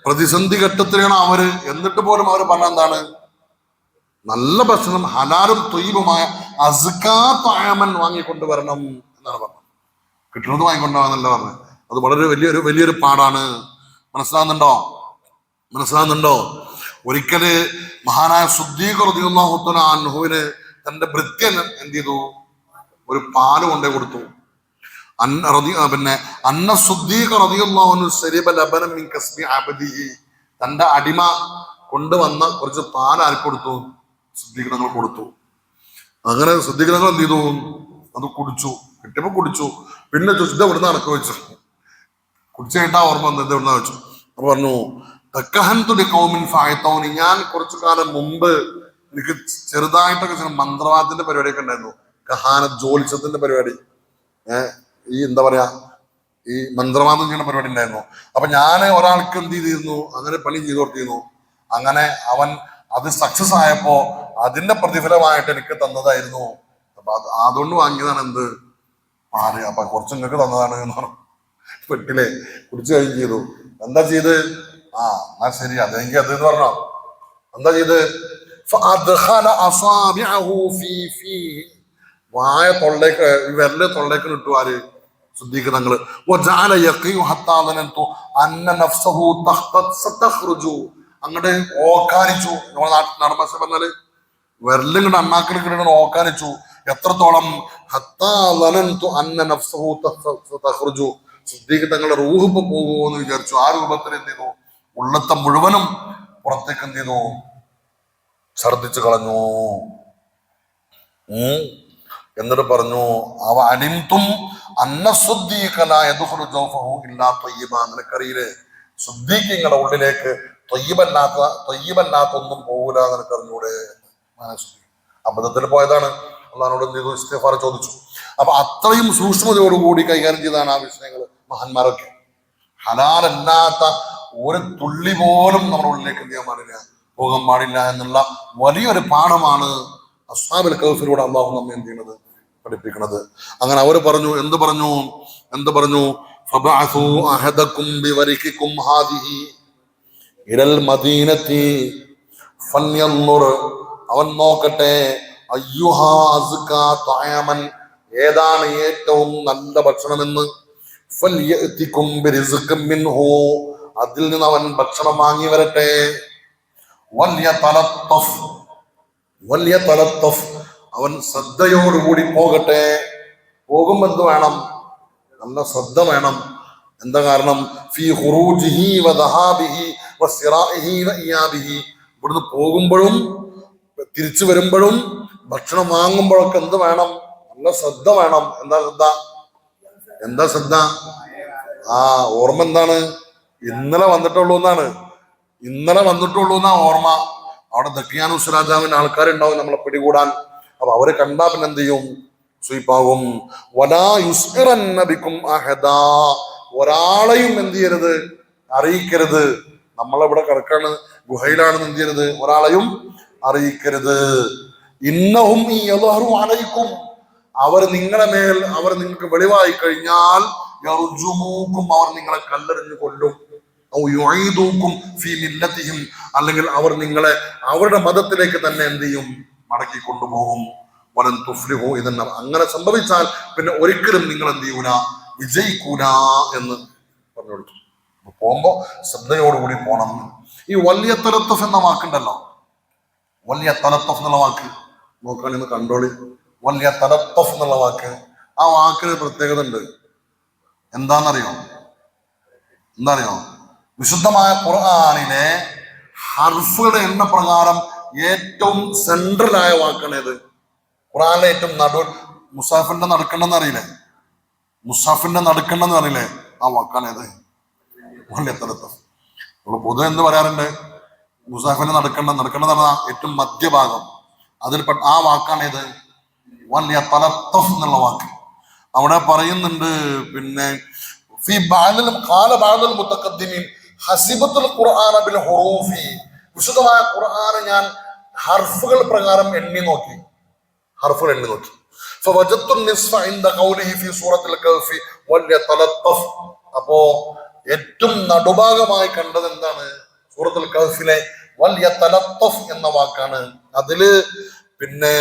പ്രതിസന്ധി ഘട്ടത്തിലാണ് അവര്, എന്നിട്ട് പോലും അവർ പറഞ്ഞ എന്താണ്? നല്ല ഭക്ഷണം ഹലാലും ത്വയ്യിബുമായ അസ്കാ തഅമൻ വാങ്ങിക്കൊണ്ടുവരണം എന്നാണ് പറഞ്ഞത്. കിട്ടുന്നത് വാങ്ങിക്കൊണ്ടുവന്നല്ല പറഞ്ഞത്. അത് വളരെ വലിയൊരു പാടാണ്. മനസ്സിലാകുന്നുണ്ടോ? ഒരിക്കല് മഹാനായ സിദ്ദീഖ് റളിയല്ലാഹു തആല അൻഹുവിന് തന്റെ ഭൃത്യൻ എന്ത് ചെയ്തു? ഒരു പാല് കൊണ്ടേ കൊടുത്തു. പിന്നെ അന്ന സിദ്ദീഖ് റളിയല്ലാഹു അൻഹു ശരിബ ലബനൻ മിൻ കസ്ബി അബ്ദിഹി, തന്റെ അടിമ കൊണ്ടുവന്ന കുറച്ച് പാൽ ആർക്ക് കൊടുത്തു? സിദ്ദീഖ് തങ്ങൾ കൊടുത്തു. അങ്ങനെ സിദ്ദീഖ് തങ്ങൾ എന്ത് ചെയ്തു? അത് കുടിച്ചു. കിട്ടിയപ്പോ കുടിച്ചു. പിന്നെ ചോദിച്ചു, ഇത് എവിടുന്ന് അടക്കം വെച്ചു? കുടിച്ചു കഴിഞ്ഞാ ഓർമ്മ വന്നത് എവിടുന്ന വെച്ചു? അപ്പൊ പറഞ്ഞു, ഞാൻ കുറച്ചു കാലം മുമ്പ് എനിക്ക് ചെറുതായിട്ടൊക്കെ ചില മന്ത്രവാദത്തിന്റെ പരിപാടിയൊക്കെ ഉണ്ടായിരുന്നു. കഹാന ജ്യോത്സ്യത്തിന്റെ പരിപാടി, ഈ എന്താ പറയാ, ഈ മന്ത്രവാദം ചെയ്യുന്ന പരിപാടി ഉണ്ടായിരുന്നു. അപ്പൊ ഞാൻ ഒരാൾക്ക് എന്ത് ചെയ്തിരുന്നു? അങ്ങനെ പണി ചെയ്തു കൊടുത്തിരുന്നു. അങ്ങനെ അവൻ അത് സക്സസ് ആയപ്പോ അതിന്റെ പ്രതിഫലമായിട്ട് എനിക്ക് തന്നതായിരുന്നു. അപ്പൊ അതുകൊണ്ട് വാങ്ങിയതാണ് എന്ത്? പാല്. അപ്പൊ കുറച്ച് നിങ്ങൾക്ക് തന്നതാണ് എന്ന് പറഞ്ഞു. പെട്ടില്ലേ? കുടിച്ചു കഴിഞ്ഞ് ചെയ്തു. എന്താ ചെയ്ത്? എന്നാ ശരി, അതെങ്കിൽ അത് എന്ന് പറഞ്ഞോ. എന്താ ചെയ്ത്? വായ തൊള്ളേക്ക്, വിരല് തൊള്ളേക്ക് ഇട്ടു. ആര്? സിദ്ദീഖ് തങ്ങള്. അങ്ങോട്ട് ഓക്കാനിച്ചു. നമ്മളെ നാടൻ ഭാഷ പറഞ്ഞാല് വിരലും ഇങ്ങോട്ട് അണ്ണാക്കിൽ ഓക്കാനിച്ചു. എത്രത്തോളം? സിദ്ദീഖ് തങ്ങളുടെ റൂഹ് ഇപ്പൊ പോകുമോ എന്ന് വിചാരിച്ചു. ആ രൂപത്തിൽ എന്ത് ചെയ്തു? ഉള്ളത്തെ മുഴുവനും പുറത്തേക്ക് എന്ത് ചെയ്തു? ഛർദിച്ചു കളഞ്ഞു. എന്നിട്ട് പറഞ്ഞു, അവ അനിന്തും നിനക്കറിയില്ലേ, സിദ്ദീഖിങ്ങളുടെ ഉള്ളിലേക്ക് ത്വയ്യിബല്ലാത്ത ഒന്നും പോകൂല, നിനക്കറിഞ്ഞൂടെ? അബദ്ധത്തിൽ പോയതാണ്. അള്ളാഹിനോട് എന്ത് ചെയ്തു? ഇസ്തിഗ്ഫാർ ചോദിച്ചു. അപ്പൊ അത്രയും സൂക്ഷ്മതയോടുകൂടി കൈകാര്യം ചെയ്താണ് ആ വിഷയങ്ങൾ മഹാന്മാരൊക്കെ. ഹലാലല്ലാത്ത ഒരു തുള്ളി പോലും നമ്മുടെ ഉള്ളിലേക്ക് എന്ത് ചെയ്യാൻ പാടില്ല, പോകാൻ പാടില്ല എന്നുള്ള വലിയൊരു പാഠമാണ് അസ്ഹാബുൽ കഹ്ഫിലൂടെ അള്ളാഹു നമ്മെ എന്ത് ചെയ്യുന്നത്? പഠിപ്പിക്കുന്നത്. അങ്ങനെ അവർ പറഞ്ഞു, എന്ത് പറഞ്ഞു? ഫബഅസു അഹദകും ബിവരികികും ഹാദിഹി ഇലൽ മദീനത്തി ഫൽയൻദുർ, അവൻ നോക്കട്ടെ, അയ്യുഹാ അസ്കാ തഅമൻ, ഏതാണ് ഏറ്റവും നല്ല ഭക്ഷണമെന്ന്. ഫൽയഅതികും ബിറിസ്ഖിൻ മിൻഹു, അതിൽ നിന്ന് അവൻ ഭക്ഷണം വാങ്ങി വരട്ടെ. വല്യതലത്തഫ്, അവൻ ശ്രദ്ധയോടുകൂടി പോകട്ടെ. പോകുമ്പോൾ എന്ത് വേണം? നല്ല ശ്രദ്ധ വേണം. എന്താ കാരണം? ഫീ ഖുറൂജിഹി വദഹാബിഹി ഇവിടുന്ന് പോകുമ്പോഴും തിരിച്ചു വരുമ്പോഴും ഭക്ഷണം വാങ്ങുമ്പോഴൊക്കെ എന്ത് വേണം? നല്ല ശ്രദ്ധ വേണം. എന്താ ശ്രദ്ധ? ഓർമ്മ എന്താണ്? ഇന്നലെ വന്നിട്ടുള്ളൂ എന്നാണ്. ഓർമ്മ. അവിടെ ദക്കിയാനൂസ് രാജാവിന്റെ ആൾക്കാരുണ്ടാവും നമ്മളെ പിടികൂടാൻ. അപ്പൊ അവര് കണ്ടാ പിന്നെ എന്ത് ചെയ്യും? സ്വീപ്പാകും. വലാ യുസ്ഇറന്ന ബികും അഹദാ, ഒരാളെയും എന്ത് ചെയ്യരുത്? അറിയിക്കരുത്. നമ്മളെവിടെ കിടക്കാണ്, ഗുഹയിലാണെന്ന് എന്ത് ചെയ്യരുത്? ഒരാളെയും അറിയിക്കരുത്. ഇന്നഹും യദ്ഹറു അലൈക്കും, അവർ നിങ്ങളുടെ മേൽ, അവർ നിങ്ങൾക്ക് വെളിവായി കഴിഞ്ഞാൽ യർജുമൂക്കും, അവർ നിങ്ങളെ കല്ലെറിഞ്ഞു കൊല്ലും. അല്ലെങ്കിൽ അവർ നിങ്ങളെ അവരുടെ മതത്തിലേക്ക് തന്നെ എന്ത് ചെയ്യും? മടക്കി കൊണ്ടുപോകും. വലൻ തുഫ്ലിഹു, ഇതെന്ന അങ്ങനെ സംഭവിച്ചാൽ പിന്നെ ഒരിക്കലും നിങ്ങൾ എന്ത് ചെയ്യൂല? വിജയിക്കൂല എന്ന് പറഞ്ഞു കൊടുത്തു. പോകുമ്പോ ശ്രദ്ധയോടുകൂടി പോണം. ഈ വലിയ തലത്തഫ് എന്ന വാക്കുണ്ടല്ലോ, വലിയ തലത്തഫ് എന്നുള്ള വാക്ക് നോക്കാണെന്ന് കണ്ടോളി. വലിയ തലത്തഫ് എന്നുള്ള വാക്ക്, ആ വാക്കിന് പ്രത്യേകത ഉണ്ട്. എന്താണെന്നറിയോ? വിശുദ്ധമായ ഖുർആനിലെ ഹർഫുകളുടെ എണ്ണ പ്രകാരം ഏറ്റവും സെൻട്രലായ വാക്കാണ് ഏത്? ഖുർആനിലെ ഏറ്റവും മുസാഫിന്റെ നടുക്കണ്ടെന്ന് അറിയില്ലേ? ആ വാക്കാണ് ഏത്? വലിയ തലത്തഫ്. നമ്മൾ പൊതുവെ എന്ത് പറയാറുണ്ട്? മുസാഫിന്റെ നടക്കേണ്ട ഏറ്റവും മധ്യഭാഗം, അതിൽപ്പെട്ട ആ വാക്കാണ് ഏത്? വലിയ തലത്തഫ് എന്നുള്ള വാക്ക്. അവിടെ പറയുന്നുണ്ട്, പിന്നെ വിശുദ്ധമായ ഖുർആനെ ഞാൻ ഹർഫുകൾ പ്രകാരം എണ്ണി നോക്കി. അപ്പോ ഏറ്റവും നടുഭാഗമായി കണ്ടത് എന്താണ്? സൂറത്തുൽ കഹ്ഫിലെ വലിയ തലത്തഫ് എന്ന വാക്കാണ്. അതില് പിന്നെ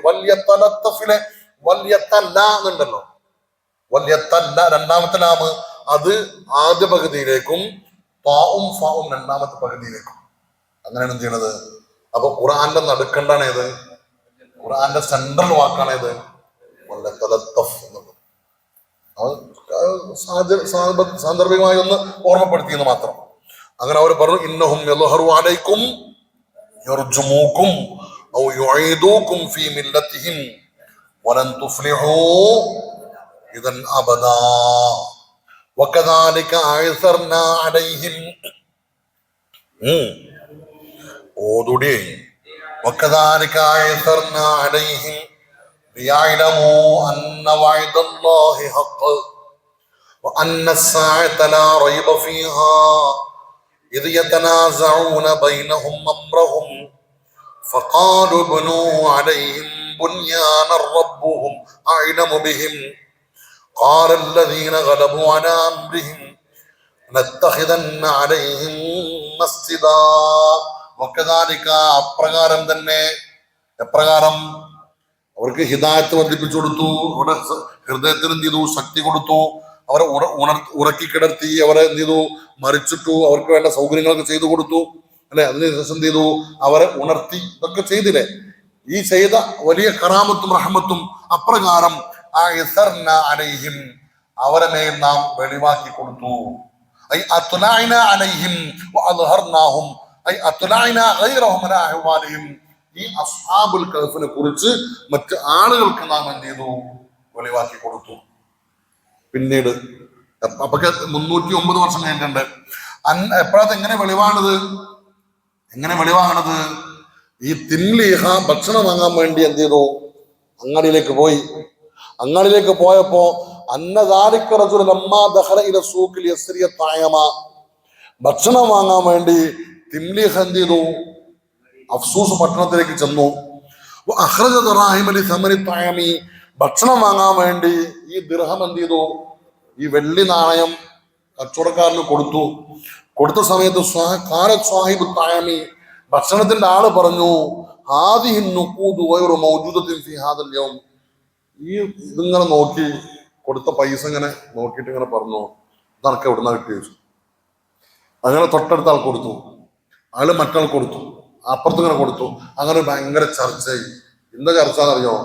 വലിയ തലത്തഫിലെ വലിയ തല്ല എന്നുണ്ടല്ലോ, വലിയ തല്ല രണ്ടാമത്തെ ലാമ്, അത് ആദ്യ പകുതിയിലേക്കും ഫാഉം രണ്ടാമത്തെ പകുതിയിലേക്കും, അങ്ങനെയാണ് എന്ത് ചെയ്യണത്. അപ്പൊ ഖുർആന്റെ നടുക്കണ്ടാണ് ഏത്? ഖുർആന്റെ സെൻട്രൽ വാക്കാണ് ഏത്? വലിയ തലത്തഫ് എന്നുള്ളത്. സാന്ദർഭികമായി ഒന്ന് ഓർമ്മപ്പെടുത്തിയെന്ന് മാത്രം. അങ്ങനെ അവർ പറഞ്ഞു, ഇന്നഹും യദ്ഹറു അലൈക്കും യർജുമൂക്കും ഔ യുഈദൂക്കും ഫീ മില്ലത്തിഹിം വലൻ തുഫ്ലിഹൂ ഇദൻ അബദാ വകദാലിക അഅ്സർനാ അലൈഹിം ഓതുടി വകദാലിക അഅ്സർനാ അലൈഹിം ലിയഅലമൂ അന്ന വഅദല്ലാഹി ഹഖ് വഅന്ന അസ്സാഅത ലാ റൈബ ഫീഹാ إذ يتنازعون بينهم أمرهم فقالوا ابنوا عليهم بنيانا ربهم أعلم بهم قال الذين غلبوا على أمرهم لنتخذن عليهم مسجدا وكذلك അപ്രകാരം തന്നെ അവർക്ക് ഹിദായത്ത് വർദ്ധിപ്പിച്ചു കൊടുത്തു, അവരുടെ ഹൃദയത്തിന് എന്ത് ചെയ്തു? ശക്തി കൊടുത്തു, അവരെ ഉറക്കി കിടത്തി, അവരെ എന്ത് ചെയ്തു? മറിച്ചിട്ടു, അവർക്ക് വേണ്ട സൗകര്യങ്ങളൊക്കെ ചെയ്തു കൊടുത്തു, അല്ലെ? അതിനുശേഷം എന്ത് ചെയ്തു? അവരെ ഉണർത്തി. ഇതൊക്കെ ചെയ്തില്ലേ? ഈ ചെയ്ത വലിയ കറാമത്തും റഹ്മത്തും അപ്രകാരം അലൈഹിം, അവരെ മേൽ നാം വെളിവാക്കി കൊടുത്തു. ഈ അസ്ഹാബുൽ കഹ്ഫിനെ കുറിച്ച് മറ്റ് ആളുകൾക്ക് നാം എന്ത് ചെയ്തു? വെളിവാക്കി കൊടുത്തു. പിന്നീട് അപ്പൊ 309 വർഷം കഴിഞ്ഞിട്ടുണ്ട്. എപ്പോഴത്തെ എങ്ങനെ വെളിവാകണത്? ഈ തിംലീഹ ഭക്ഷണം വാങ്ങാൻ വേണ്ടി എന്ത് ചെയ്തു? അങ്ങാടിയിലേക്ക് പോയപ്പോ ഭക്ഷണം വാങ്ങാൻ വേണ്ടി തിംലീഹ എന്ത് ചെയ്തു? അഫ്സൂസ് പട്ടണത്തിലേക്ക് ചെന്നു. ഭക്ഷണം വാങ്ങാൻ വേണ്ടി ഈ ദിർഹം എന്ത് ചെയ്തു? ഈ വെള്ളി നാണയം കച്ചവടക്കാരന് കൊടുത്ത സമയത്ത് സാഹിബ് തായമി, ഭക്ഷണത്തിന്റെ ആള് പറഞ്ഞു, ഈ ഇതിങ്ങനെ നോക്കി കൊടുത്ത പൈസ ഇങ്ങനെ നോക്കിയിട്ട് ഇങ്ങനെ പറഞ്ഞു, ഇതനക്ക് എവിടുന്ന കിട്ടിയ? അങ്ങനെ തൊട്ടടുത്ത ആൾ കൊടുത്തു, ആള് മറ്റാൾ കൊടുത്തു, അപ്പുറത്ത് ഇങ്ങനെ കൊടുത്തു. അങ്ങനെ ഭയങ്കര ചർച്ചയായി. എന്താ ചർച്ച എന്നറിയോ?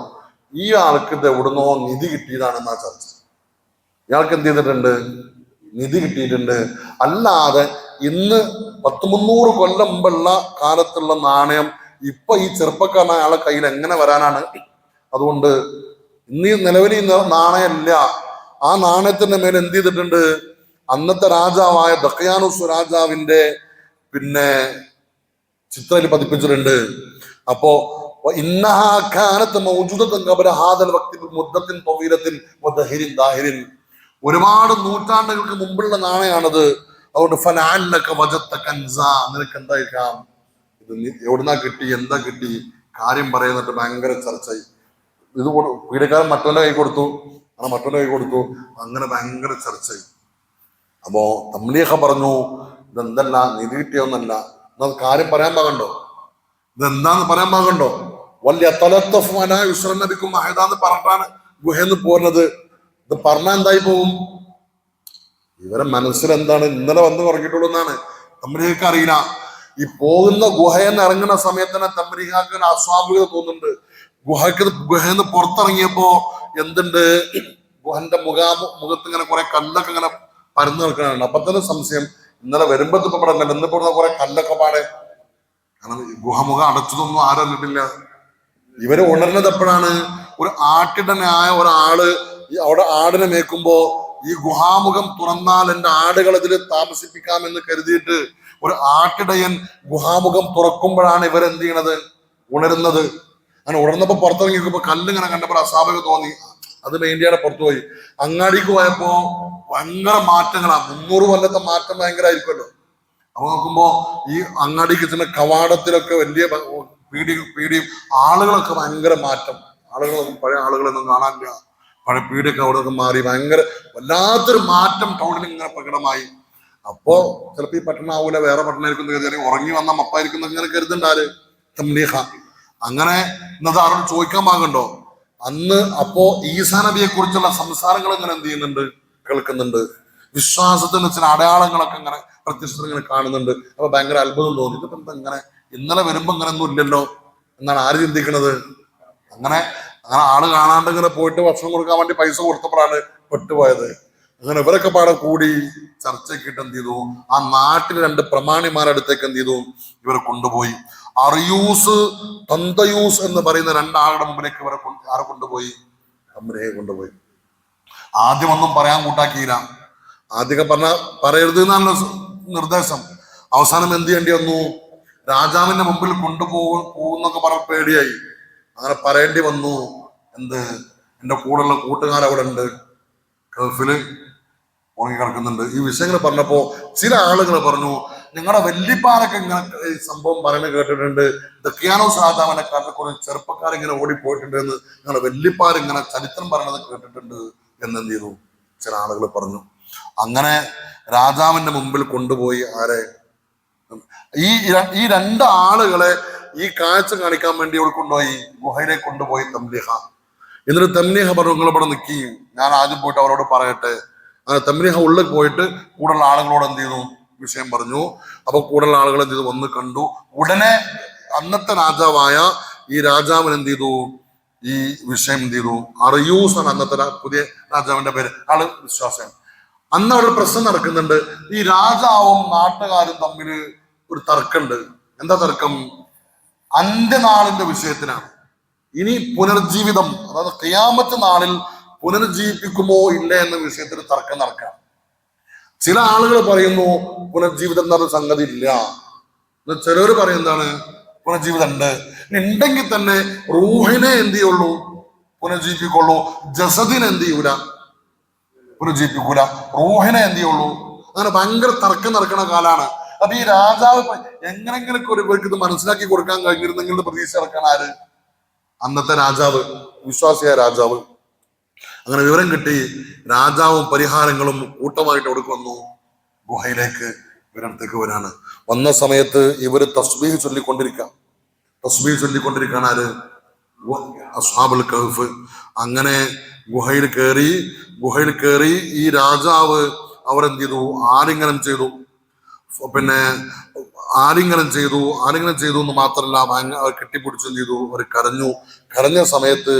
ഈ ആൾക്ക് ഇത് എവിടുന്നോ നിധി കിട്ടിയതാണെന്നാ ചർച്ച. ഇയാൾക്ക് എന്ത് ചെയ്തിട്ടുണ്ട്? നിധി കിട്ടിയിട്ടുണ്ട്. അല്ലാതെ ഇന്ന് 100-300 കൊല്ലം മുമ്പുള്ള കാലത്തുള്ള നാണയം ഇപ്പൊ ഈ ചെറുപ്പക്കാരനായ ആളെ കയ്യിൽ എങ്ങനെ വരാനാണ്? അതുകൊണ്ട് ഇന്ന് നിലവിൽ ഈ നാണയമില്ല. ആ നാണയത്തിന്റെ മേലെ എന്ത് ചെയ്തിട്ടുണ്ട്? അന്നത്തെ രാജാവായ ദഖ്യാനുസ് രാജാവിന്റെ പിന്നെ ചിത്രത്തിൽ പതിപ്പിച്ചിട്ടുണ്ട്. അപ്പോ ഒരുപാട് നൂറ്റാണ്ടുകൾക്ക് മുമ്പുള്ള നാണയാണത്. അതുകൊണ്ട് നിനക്ക് എന്തായിരിക്കാം, ഇത് എവിടുന്നാ കിട്ടി, എന്താ കിട്ടി, കാര്യം പറയുന്നിട്ട് ഭയങ്കര ചർച്ചയായി. ഇത് പീഡിക്കാരൻ മറ്റവന്റെ കൈ കൊടുത്തു, അങ്ങനെ ഭയങ്കര ചർച്ചയായി. അപ്പോ തംലീഹ പറഞ്ഞു, ഇതെന്തല്ല, നിധി കിട്ടിയൊന്നല്ല, എന്നാൽ കാര്യം പറയാൻ പാകണ്ടോ, ഇതെന്താന്ന് പറയാൻ പാകണ്ടോ? വലിയ തലത്തഫും മഹദാന്ന് പറഞ്ഞാണ് ഗുഹയെന്ന് പോരുന്നത്. ഇത് പറഞ്ഞാൽ എന്തായി പോകും? ഇവരെ മനസ്സിലെന്താണ്? ഇന്നലെ വന്ന് പറഞ്ഞിട്ടുള്ളൂ എന്നാണ്. തംലീഹക്ക് അറിയില്ല. ഈ പോകുന്ന ഗുഹയെന്ന് ഇറങ്ങുന്ന സമയത്ത് തന്നെ തംലീഹക്ക് അസ്വാഭാവികത തോന്നുന്നുണ്ട്. ഗുഹയെന്ന് പുറത്തിറങ്ങിയപ്പോ എന്തുണ്ട്? ഗുഹന്റെ മുഖത്ത് ഇങ്ങനെ കുറെ കല്ലൊക്കെ ഇങ്ങനെ പരന്നു നിൽക്കണുണ്ട്. അപ്പൊ തന്നെ സംശയം, ഇന്നലെ വരുമ്പോ ഇവിടെ ഇന്നിപ്പോ കുറെ കല്ലൊക്കെ പാടെ. കാരണം ഗുഹമുഖം അടച്ചതൊന്നും ആരറിഞ്ഞിട്ടില്ല. ഇവര് ഉണർന്നത് എപ്പോഴാണ്? ഒരു ആട്ടിടനായ ഒരാള് അവിടെ ആടിനെ മേക്കുമ്പോ ഈ ഗുഹാമുഖം തുറന്നാൽ എന്റെ ആടുകൾ ഇതിൽ താമസിപ്പിക്കാമെന്ന് കരുതിയിട്ട് ഒരു ആട്ടിടയൻ ഗുഹാമുഖം തുറക്കുമ്പോഴാണ് ഇവരെന്ത് ചെയ്യണത്? ഉണരുന്നത്. അങ്ങനെ ഉണർന്നപ്പോ പുറത്തിറങ്ങി നോക്കുമ്പോ കല്ലിങ്ങനെ കണ്ടപ്പോൾ അസ്വാഭാവിക തോന്നി. അത് മെയിൻഡിയുടെ പുറത്തു പോയി. അങ്ങാടിക്ക് പോയപ്പോ ഭയങ്കര മാറ്റങ്ങളാ. 300 കൊല്ലത്തെ മാറ്റം ഭയങ്കരമായിരിക്കുമല്ലോ. അപ്പൊ നോക്കുമ്പോ ഈ അങ്ങാടിക്ക് ചെന്ന കവാടത്തിലൊക്കെ വലിയ പീടിയും ആളുകളൊക്കെ ഭയങ്കര മാറ്റം. ആളുകളൊന്നും പഴയ ആളുകളൊന്നും കാണാനില്ല. പഴയ പീടിയൊക്കെ അവിടെ നിന്നൊക്കെ മാറി ഭയങ്കര വല്ലാത്തൊരു മാറ്റം ടൗണിൽ ഇങ്ങനെ പ്രകടമായി. അപ്പോ ചിലപ്പോ ഈ പട്ടണമാവൂല, വേറെ പട്ടണമായിരിക്കും കരുതി, ഉറങ്ങി വന്ന മപ്പായിരിക്കും ഇങ്ങനെ കരുതുണ്ടാല് തംലീഹ. അങ്ങനെ ഇന്നത് ആരോട് ചോദിക്കാൻ പാകണ്ടോ? അന്ന് അപ്പോ ഈസാ നബിയെ കുറിച്ചുള്ള സംസാരങ്ങൾ ഇങ്ങനെ എന്ത് ചെയ്യുന്നുണ്ട്? കേൾക്കുന്നുണ്ട്. വിശ്വാസത്തിന് ചില അടയാളങ്ങളൊക്കെ ഇങ്ങനെ പ്രത്യക്ഷത്തിൽ ഇങ്ങനെ കാണുന്നുണ്ട്. അപ്പൊ ഭയങ്കര അത്ഭുതം തോന്നി. ഇതിപ്പോ എന്താ ഇങ്ങനെ ഇന്നലെ വരുമ്പോ ഇങ്ങനെ ഒന്നും ഇല്ലല്ലോ എന്നാണ് ആര് ചിന്തിക്കുന്നത്? അങ്ങനെ ആള് കാണാണ്ട് ഇങ്ങനെ പോയിട്ട് ഭക്ഷണം കൊടുക്കാൻ വേണ്ടി പൈസ കൊടുത്തപ്പോഴാണ് പെട്ടുപോയത്. അങ്ങനെ ഇവരൊക്കെ പാടെ കൂടി ചർച്ചയ്ക്കിട്ട് എന്ത് ചെയ്തു? ആ നാട്ടിൽ 2 പ്രമാണിമാരുടെ അടുത്തേക്ക് എന്ത് ചെയ്തു? ഇവരെ കൊണ്ടുപോയി. അറിയൂസ്, തന്തയൂസ് എന്ന് പറയുന്ന 2 ആളുടെ മുമ്പിലേക്ക് ഇവരെ ആരെ കൊണ്ടുപോയി? തംലീഹയെ കൊണ്ടുപോയി. ആദ്യം ഒന്നും പറയാൻ കൂട്ടാക്കിയില്ല. ആദ്യമൊക്കെ പറയരുത് എന്നാണ് നിർദ്ദേശം. അവസാനം എന്ത് ചെയ്യേണ്ടി വന്നു? രാജാവിന്റെ മുമ്പിൽ പോകുന്നൊക്കെ പറഞ്ഞ പേടിയായി. അങ്ങനെ പറയേണ്ടി വന്നു. എന്ത്? എന്റെ കൂടെയുള്ള കൂട്ടുകാരവിടെ ഉണ്ട്, ഗൾഫില് ഉറങ്ങി കിടക്കുന്നുണ്ട്. ഈ വിഷയങ്ങൾ പറഞ്ഞപ്പോ ചില ആളുകൾ പറഞ്ഞു, നിങ്ങളുടെ വല്യപ്പാരൊക്കെ ഇങ്ങനെ ഈ സംഭവം പറയുന്നത് കേട്ടിട്ടുണ്ട്, ദഖ്യാനൂസ് രാജാവിനെ കുറെ ചെറുപ്പക്കാർ ഇങ്ങനെ ഓടിപ്പോയിട്ടുണ്ട് എന്ന് നിങ്ങളുടെ വല്യപ്പാരിങ്ങനെ ചരിത്രം പറയണത് കേട്ടിട്ടുണ്ട് എന്നെന്ത് ചെയ്തു? ചില ആളുകൾ പറഞ്ഞു. അങ്ങനെ രാജാവിന്റെ മുമ്പിൽ കൊണ്ടുപോയി ആരെ? ഈ 2 ആളുകളെ ഈ കാഴ്ച കാണിക്കാൻ വേണ്ടി ഇവിടെ കൊണ്ടുപോയി ഗുഹയിലേക്ക് കൊണ്ടുപോയി തംലീഹ. എന്നിട്ട് തംലീഹ പറഞ്ഞു, നിങ്ങൾ ഇവിടെ നിൽക്കി, ഞാൻ ആദ്യം പോയിട്ട് അവരോട് പറയട്ടെ. അങ്ങനെ തംലീഹ ഉള്ളിൽ പോയിട്ട് കൂടുതലുള്ള ആളുകളോട് എന്ത് ചെയ്തു? വിഷയം പറഞ്ഞു. അപ്പൊ കൂടുതലുള്ള ആളുകൾ എന്ത് ചെയ്തു? വന്ന് കണ്ടു. ഉടനെ അന്നത്തെ രാജാവായ ഈ രാജാവിന് എന്ത് ചെയ്തു? ഈ വിഷയം എന്ത് ചെയ്തു? അറിയൂസ് ആണ് അന്നത്തെ പുതിയ രാജാവിന്റെ പേര്. ആള് വിശ്വാസം. അന്ന് അവിടെ പ്രശ്നം നടക്കുന്നുണ്ട്. ഈ രാജാവും നാട്ടുകാരും തമ്മിൽ ഒരു തർക്കമുണ്ട്. എന്താ തർക്കം? അന്ത്യനാളിന്റെ വിഷയത്തിനാണ്. ഇനി പുനർജീവിതം, അതായത് ഖിയാമത്ത് നാളിൽ പുനർജീവിപ്പിക്കുമോ ഇല്ല എന്ന വിഷയത്തിൽ തർക്കം നടക്കാം. ചില ആളുകൾ പറയുന്നു പുനർജീവിതം എന്നൊരു സംഗതി ഇല്ല. ചിലർ പറയുന്നതാണ് പുനർജീവിതം ഉണ്ട്. ഉണ്ടെങ്കിൽ തന്നെ റൂഹിനെ എന്ത് ചെയ്യുള്ളൂ? പുനർജീവിപ്പിക്കുള്ളൂ. ജസദിനെ എന്ത് ചെയ്യൂല? പുനർജീവിപ്പിക്കൂല. റൂഹിനെ എന്ത് ചെയ്യുള്ളൂ? അങ്ങനെ ഭയങ്കര തർക്കം നടക്കുന്ന കാലാണ്. അപ്പൊ ഈ രാജാവ് എങ്ങനെങ്കിലും ഇവർക്ക് ഇത് മനസ്സിലാക്കി കൊടുക്കാൻ കഴിഞ്ഞിരുന്നെങ്കിൽ പ്രതീക്ഷ ഇറക്കാൻ ആര്? അന്നത്തെ രാജാവ്, വിശ്വാസിയായ രാജാവ്. അങ്ങനെ വിവരം കിട്ടി. രാജാവും പരിഹാരങ്ങളും കൂട്ടമായിട്ട് അവിടെ വന്നു. ഗുഹയിലേക്ക് ഇവരടുത്തേക്ക് വരാണ്. വന്ന സമയത്ത് ഇവര് തസ്ബീഹ് ചൊല്ലിക്കൊണ്ടിരിക്കുകയാണ് ആര്? അസ്ഹാബുൽ കഹ്ഫ്. അങ്ങനെ ഗുഹയിൽ കയറി ഈ രാജാവ് അവരെന്ത് ചെയ്തു? ആലിംഗനം ചെയ്തു എന്ന് മാത്രമല്ല അവർ കെട്ടിപ്പിടിച്ചു എന്ത് ചെയ്തു? അവർ കരഞ്ഞ സമയത്ത്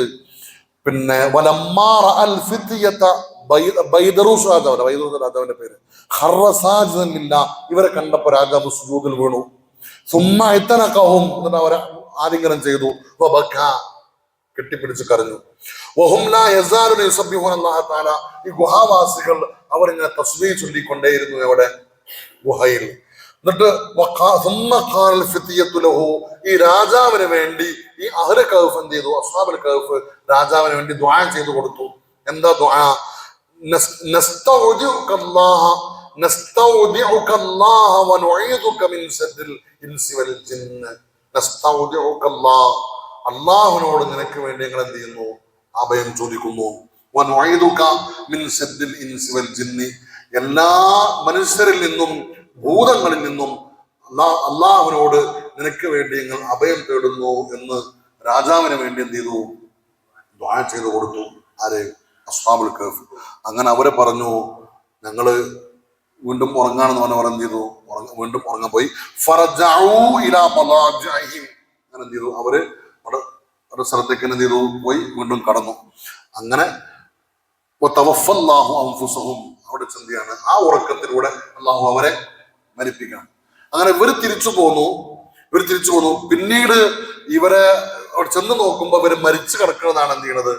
പിന്നെ ബൈദറൂസ് രാജാവിന്റെ പേര്. ഖറസാജില്ല, ഇവരെ കണ്ടപ്പോ രാജാവ് സുജൂദിൽ വീണു. സുമ്മ ഇത്തനഖഹും, എന്നിട്ട് അവരെ ആലിംഗനം ചെയ്തു. വബക, കെട്ടിപ്പിടിച്ച് കരഞ്ഞു. വഹും ലാ യസാലുന യുസബ്ബിഹൂന അല്ലാഹ തആല, ഈ ഗുഹാവാസികൾ അവരിങ്ങനെ തസ്ബീഹ് ചൊല്ലിക്കൊണ്ടേയിരുന്നു അവിടെ ഗുഹയിൽ. എന്നിട്ട് ഈ രാജാവിന് വേണ്ടി ഈ അഹ്ലു കഹ്ഫ് എന്ത് ചെയ്തു? അസ്ഹാബുൽ കഹ്ഫ് രാജാവിന് വേണ്ടി ദുആ ചെയ്തു കൊടുത്തു. എന്താ ദുആ? അള്ളാഹുവിനോട് നിനക്ക് വേണ്ടി ഞങ്ങൾ എന്ത് ചെയ്യുന്നു? അഭയം ചോദിക്കുന്നു. എല്ലാ മനുഷ്യരിൽ നിന്നും ഭൂതങ്ങളിൽ നിന്നും അള്ളാഹുവിനോട് നിനക്ക് വേണ്ടി ഞങ്ങൾ അഭയം തേടുന്നു എന്ന് രാജാവിന് വേണ്ടി എന്ത് ചെയ്തു? ദുആ ചെയ്തു കൊടുത്തു. ആര്? അസ്ഹാബുൽ കഹ്ഫ്. അങ്ങനെ അവരെ പറഞ്ഞു, ഞങ്ങള് വീണ്ടും ഉറങ്ങാണെന്ന് പറഞ്ഞവർ എന്ത് ചെയ്തു? വീണ്ടും ഉറങ്ങാൻ പോയി. അങ്ങനെ എന്ത് ചെയ്തു? അവര് ഒരു സ്ഥലത്തേക്ക് എന്ത് ചെയ്തു? പോയി വീണ്ടും കടന്നു. അങ്ങനെ അവിടെ ചിന്തയാണ്, ആ ഉറക്കത്തിലൂടെ അള്ളാഹു അവരെ മരിപ്പിക്കണം. അങ്ങനെ ഇവർ തിരിച്ചു പോന്നു. പിന്നീട് ഇവരെ അവിടെ ചെന്ന് നോക്കുമ്പോ ഇവര് മരിച്ചു കിടക്കുന്നതാണ് എന്ത് ചെയ്യണത്?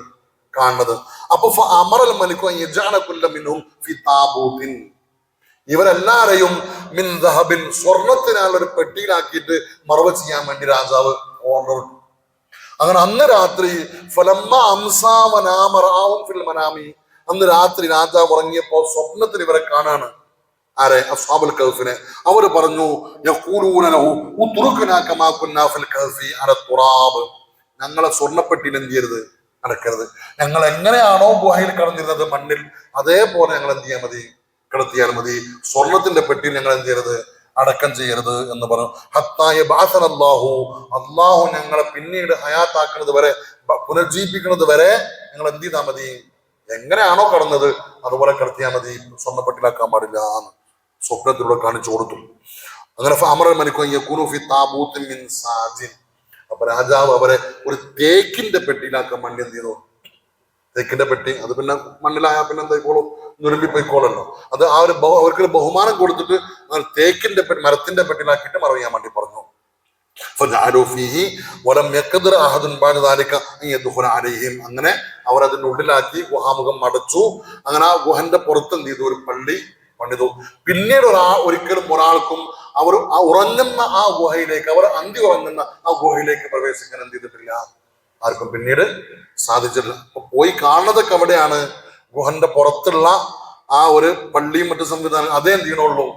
കാണുന്നത്. അപ്പൊ അമറൽ മലിക്കു മിൻഹും ഫി താബൂത്തിൻ, ഇവരെല്ലാരെയും മിൻ ദഹബിൻ, സ്വർണത്തിനാൽ ഒരു പെട്ടിയിലാക്കിയിട്ട് മറവ് ചെയ്യാൻ വേണ്ടി രാജാവ് ഓർഡർ ഇട്ടു. അങ്ങനെ അന്ന് രാത്രി അന്ന് രാത്രി രാജാവ് ഉറങ്ങിയപ്പോ സ്വപ്നത്തിൽ ഇവരെ കാണാണ്. ആരെ? അസ്ഹാബുൽ കഹ്ഫിനെ. അവര് പറഞ്ഞു, ഞങ്ങളെ സ്വർണ്ണപ്പെട്ടിയിൽ എന്ത് ചെയ്യരുത്? അടക്കരുത്. ഞങ്ങൾ എങ്ങനെയാണോ ഗുഹയിൽ കടന്നിരുന്നത് മണ്ണിൽ, അതേപോലെ ഞങ്ങൾ എന്ത് ചെയ്യാൻ മതി? കിടത്തിയാൽ മതി. സ്വർണത്തിന്റെ പെട്ടിയിൽ ഞങ്ങൾ എന്ത് ചെയ്യരുത്? അടക്കം ചെയ്യരുത് എന്ന് പറഞ്ഞു. അള്ളാഹു ഞങ്ങളെ പിന്നീട് ഹയാത്താക്കുന്നത് വരെ, പുനർജീവിപ്പിക്കുന്നത് വരെ ഞങ്ങൾ എന്ത് ചെയ്താൽ മതി? എങ്ങനെയാണോ കടന്നത് അതുപോലെ കിടത്തിയാൽ മതി, സ്വർണ്ണപ്പെട്ടിലാക്കാൻ പാടില്ല എന്ന് സ്വപ്നത്തിലൂടെ കാണിച്ചു കൊടുത്തു. അങ്ങനെ അപ്പൊ രാജാവ് അവരെ ഒരു തേക്കിന്റെ പെട്ടിയിലാക്കാൻ വേണ്ടി എന്ത് ചെയ്തു? തേക്കിന്റെ പെട്ടി, അത് പിന്നെ മണ്ണിലായ പിന്നെ എന്തായിക്കോളും? നുരുമ്പിപ്പോയിക്കോളല്ലോ. അത് ആ ഒരു അവർക്കൊരു ബഹുമാനം കൊടുത്തിട്ട് തേക്കിന്റെ മരത്തിന്റെ പെട്ടിയിലാക്കിയിട്ട് മറവിയാൻ വേണ്ടി പറഞ്ഞു. അങ്ങനെ അവർ അതിന്റെ ഉള്ളിലാക്കി ഗുഹാമുഖം അടച്ചു. അങ്ങനെ ആ ഗുഹന്റെ പുറത്ത് എന്ത് ചെയ്തു? ഒരു പള്ളി പണിതു. പിന്നീട് ഒരിക്കലും ഒരാൾക്കും അവർ ആ ഉറങ്ങുന്ന ആ ഗുഹയിലേക്ക്, അവർ അന്തി ഉറങ്ങുന്ന ആ ഗുഹയിലേക്ക് പ്രവേശിക്കാൻ എന്ത് ചെയ്തിട്ടില്ല? ആർക്കും പിന്നീട് സാധിച്ചിട്ടില്ല. അപ്പൊ പോയി കാണുന്നതൊക്കെ എവിടെയാണ്? ഗുഹന്റെ പുറത്തുള്ള ആ ഒരു പള്ളിയും മറ്റു സംവിധാനം, അതേ എന്ത് ചെയ്യണുള്ളൂ?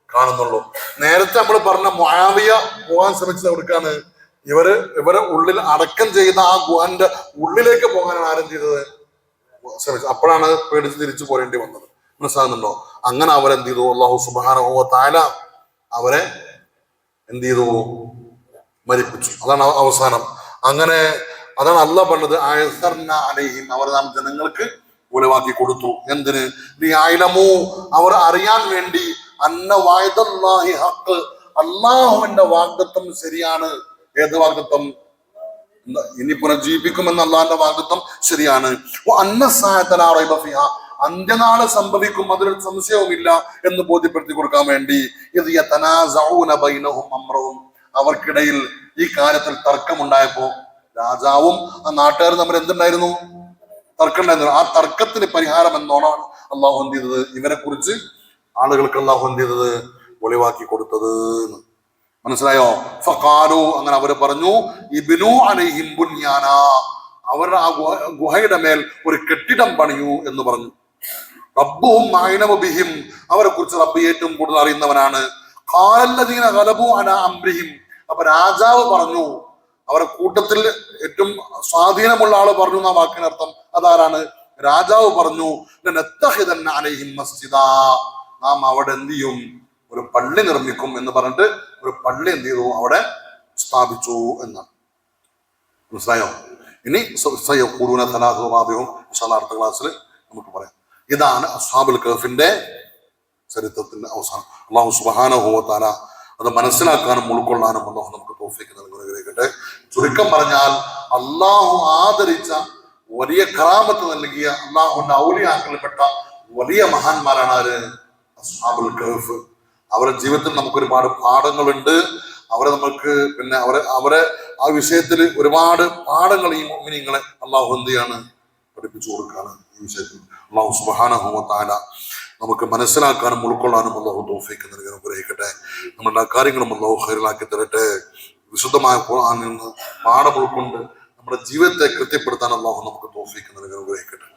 കാണുന്നുള്ളൂ. നേരത്തെ നമ്മൾ പറഞ്ഞ മുആവിയ പോകാൻ ശ്രമിച്ചത് എവിടേക്കാണ്? ഇവരെ ഉള്ളിൽ അടക്കം ചെയ്ത ആ ഗുഹന്റെ ഉള്ളിലേക്ക് പോകാനാണ് ആരും ചെയ്തത്? ശ്രമിച്ചത്. അപ്പോഴാണ് പേടിച്ച് തിരിച്ചു പോരേണ്ടി വന്നത്. മനസ്സിലാകുന്നുണ്ടോ? അങ്ങനെ അവരെന്ത് ചെയ്തു? അല്ലാഹു സുബ്ഹാനഹു വ തആല അവരെ എന്ത് ചെയ്തു? മരിപ്പിച്ചു. അതാണ് അവസാനം. അങ്ങനെ അതാണ് അല്ലാഹ് പറഞ്ഞത്, അവർ നാം ജനങ്ങൾക്ക് ഒഴിവാക്കി കൊടുത്തു. എന്തിന്? അവർ അറിയാൻ വേണ്ടി അള്ളാഹുവിന്റെ വാഗ്ദത്തം ശരിയാണ്. ഏത് വാഗ്ദത്തം? ഇനി പുനർജീവിപ്പിക്കുമെന്ന അള്ളാഹിന്റെ വാഗ്ദത്തം ശരിയാണ്. അന്ത്യനാള് സംഭവിക്കും, അതിലൊരു സംശയവുമില്ല എന്ന് ബോധ്യപ്പെടുത്തി കൊടുക്കാൻ വേണ്ടി അവർക്കിടയിൽ ഈ കാര്യത്തിൽ തർക്കമുണ്ടായപ്പോ രാജാവും ആ നാട്ടുകാരും തമ്മിൽ എന്തുണ്ടായിരുന്നു? തർക്കം ഉണ്ടായിരുന്നു. ആ തർക്കത്തിന് പരിഹാരം എന്നോണാണ് അള്ളാഹു എന്ത് ചെയ്തത്? ഇവരെ കുറിച്ച് ആളുകൾക്ക് അള്ളാഹു എന്ത് ചെയ്തത്? ഒളിവാക്കി കൊടുത്തത്. മനസ്സിലായോ? ഫഖാലു, അങ്ങനെ അവര് പറഞ്ഞു, ഇബ്നു അലൈഹിം ബുൻയാന, അവരുടെ ആ ഗുഹയുടെ മേൽ ഒരു കെട്ടിടം പണിയൂ എന്ന് പറഞ്ഞു. റബ്ബുഹും അഅലമു ബിഹിം, അവരെ കുറിച്ച് റബ്ബ് ഏറ്റവും കൂടുതൽ അറിയുന്നവനാണ്. ഖാലല്ലദീന ഗലബു അലാ അംരിഹിം, അപ്പൊ രാജാവ് പറഞ്ഞു, അവരുടെ കൂട്ടത്തിൽ ഏറ്റവും സ്വാധീനമുള്ള ആള് പറഞ്ഞു എന്നാ വാക്കിനർത്ഥം. അതാരാണ്? രാജാവ് പറഞ്ഞു, ലനത്തഖിദന്ന അലൈഹിം മസ്ജിദാ, നാം അവിടെ എന്ത് ചെയ്യും? ഒരു പള്ളി നിർമ്മിക്കും എന്ന് പറഞ്ഞിട്ട് ഒരു പള്ളി എന്ത് ചെയ്തു? അവിടെ സ്ഥാപിച്ചു എന്നാണ്. മനസ്സിലായോ? ഇനി അടുത്ത ക്ലാസ്സിൽ നമുക്ക് പറയാം. ഇതാണ് അസ്ഹാബുൽ കഹ്ഫിന്റെ ചരിത്രത്തിന്റെ അവസാനം. അല്ലാഹു സുബ്ഹാനഹു വ തആല അത് മനസ്സിലാക്കാനും ഉൾക്കൊള്ളാനും അല്ലാഹു നമുക്ക് തൗഫീഖ് നൽകുകട്ടെ. ചുരുക്കം പറഞ്ഞാൽ, അള്ളാഹു ആദരിച്ച വലിയ കറാമത്ത് നൽകിയ അള്ളാഹുവിന്റെ ഔലിയാക്കളിൽപ്പെട്ട വലിയ മഹാന്മാരാണ് ആര്? അസ്ഹാബുൽ കഹ്ഫ്. അവരുടെ ജീവിതത്തിൽ നമുക്ക് ഒരുപാട് പാഠങ്ങളുണ്ട്. അവരെ നമുക്ക് അവരെ ആ വിഷയത്തിൽ ഒരുപാട് പാഠങ്ങൾ ഈ മുഅ്മിനീങ്ങളെ അള്ളാഹു എന്ത് ചെയ്യാണ്? പഠിപ്പിച്ചു കൊടുക്കാണ്. ഈ വിഷയത്തിൽ അള്ളാഹു സുബ്ഹാനഹു വ തആല നമുക്ക് മനസ്സിലാക്കാനും ഉൾക്കൊള്ളാനും അള്ളാഹു തൗഫീഖ് നൽകി അനുഗ്രഹിക്കട്ടെ. നമ്മുടെ കാര്യങ്ങളും അള്ളാഹു ഖൈറിലാക്കി തരട്ടെ. വിശുദ്ധമായ ഖുർആനിൽ നിന്ന് പാഠം ഉൾക്കൊണ്ട് നമ്മുടെ ജീവിതത്തെ കൃത്യപ്പെടുത്താൻ അള്ളാഹു നമുക്ക് തൗഫീഖ് നൽകി അനുഗ്രഹിക്കട്ടെ.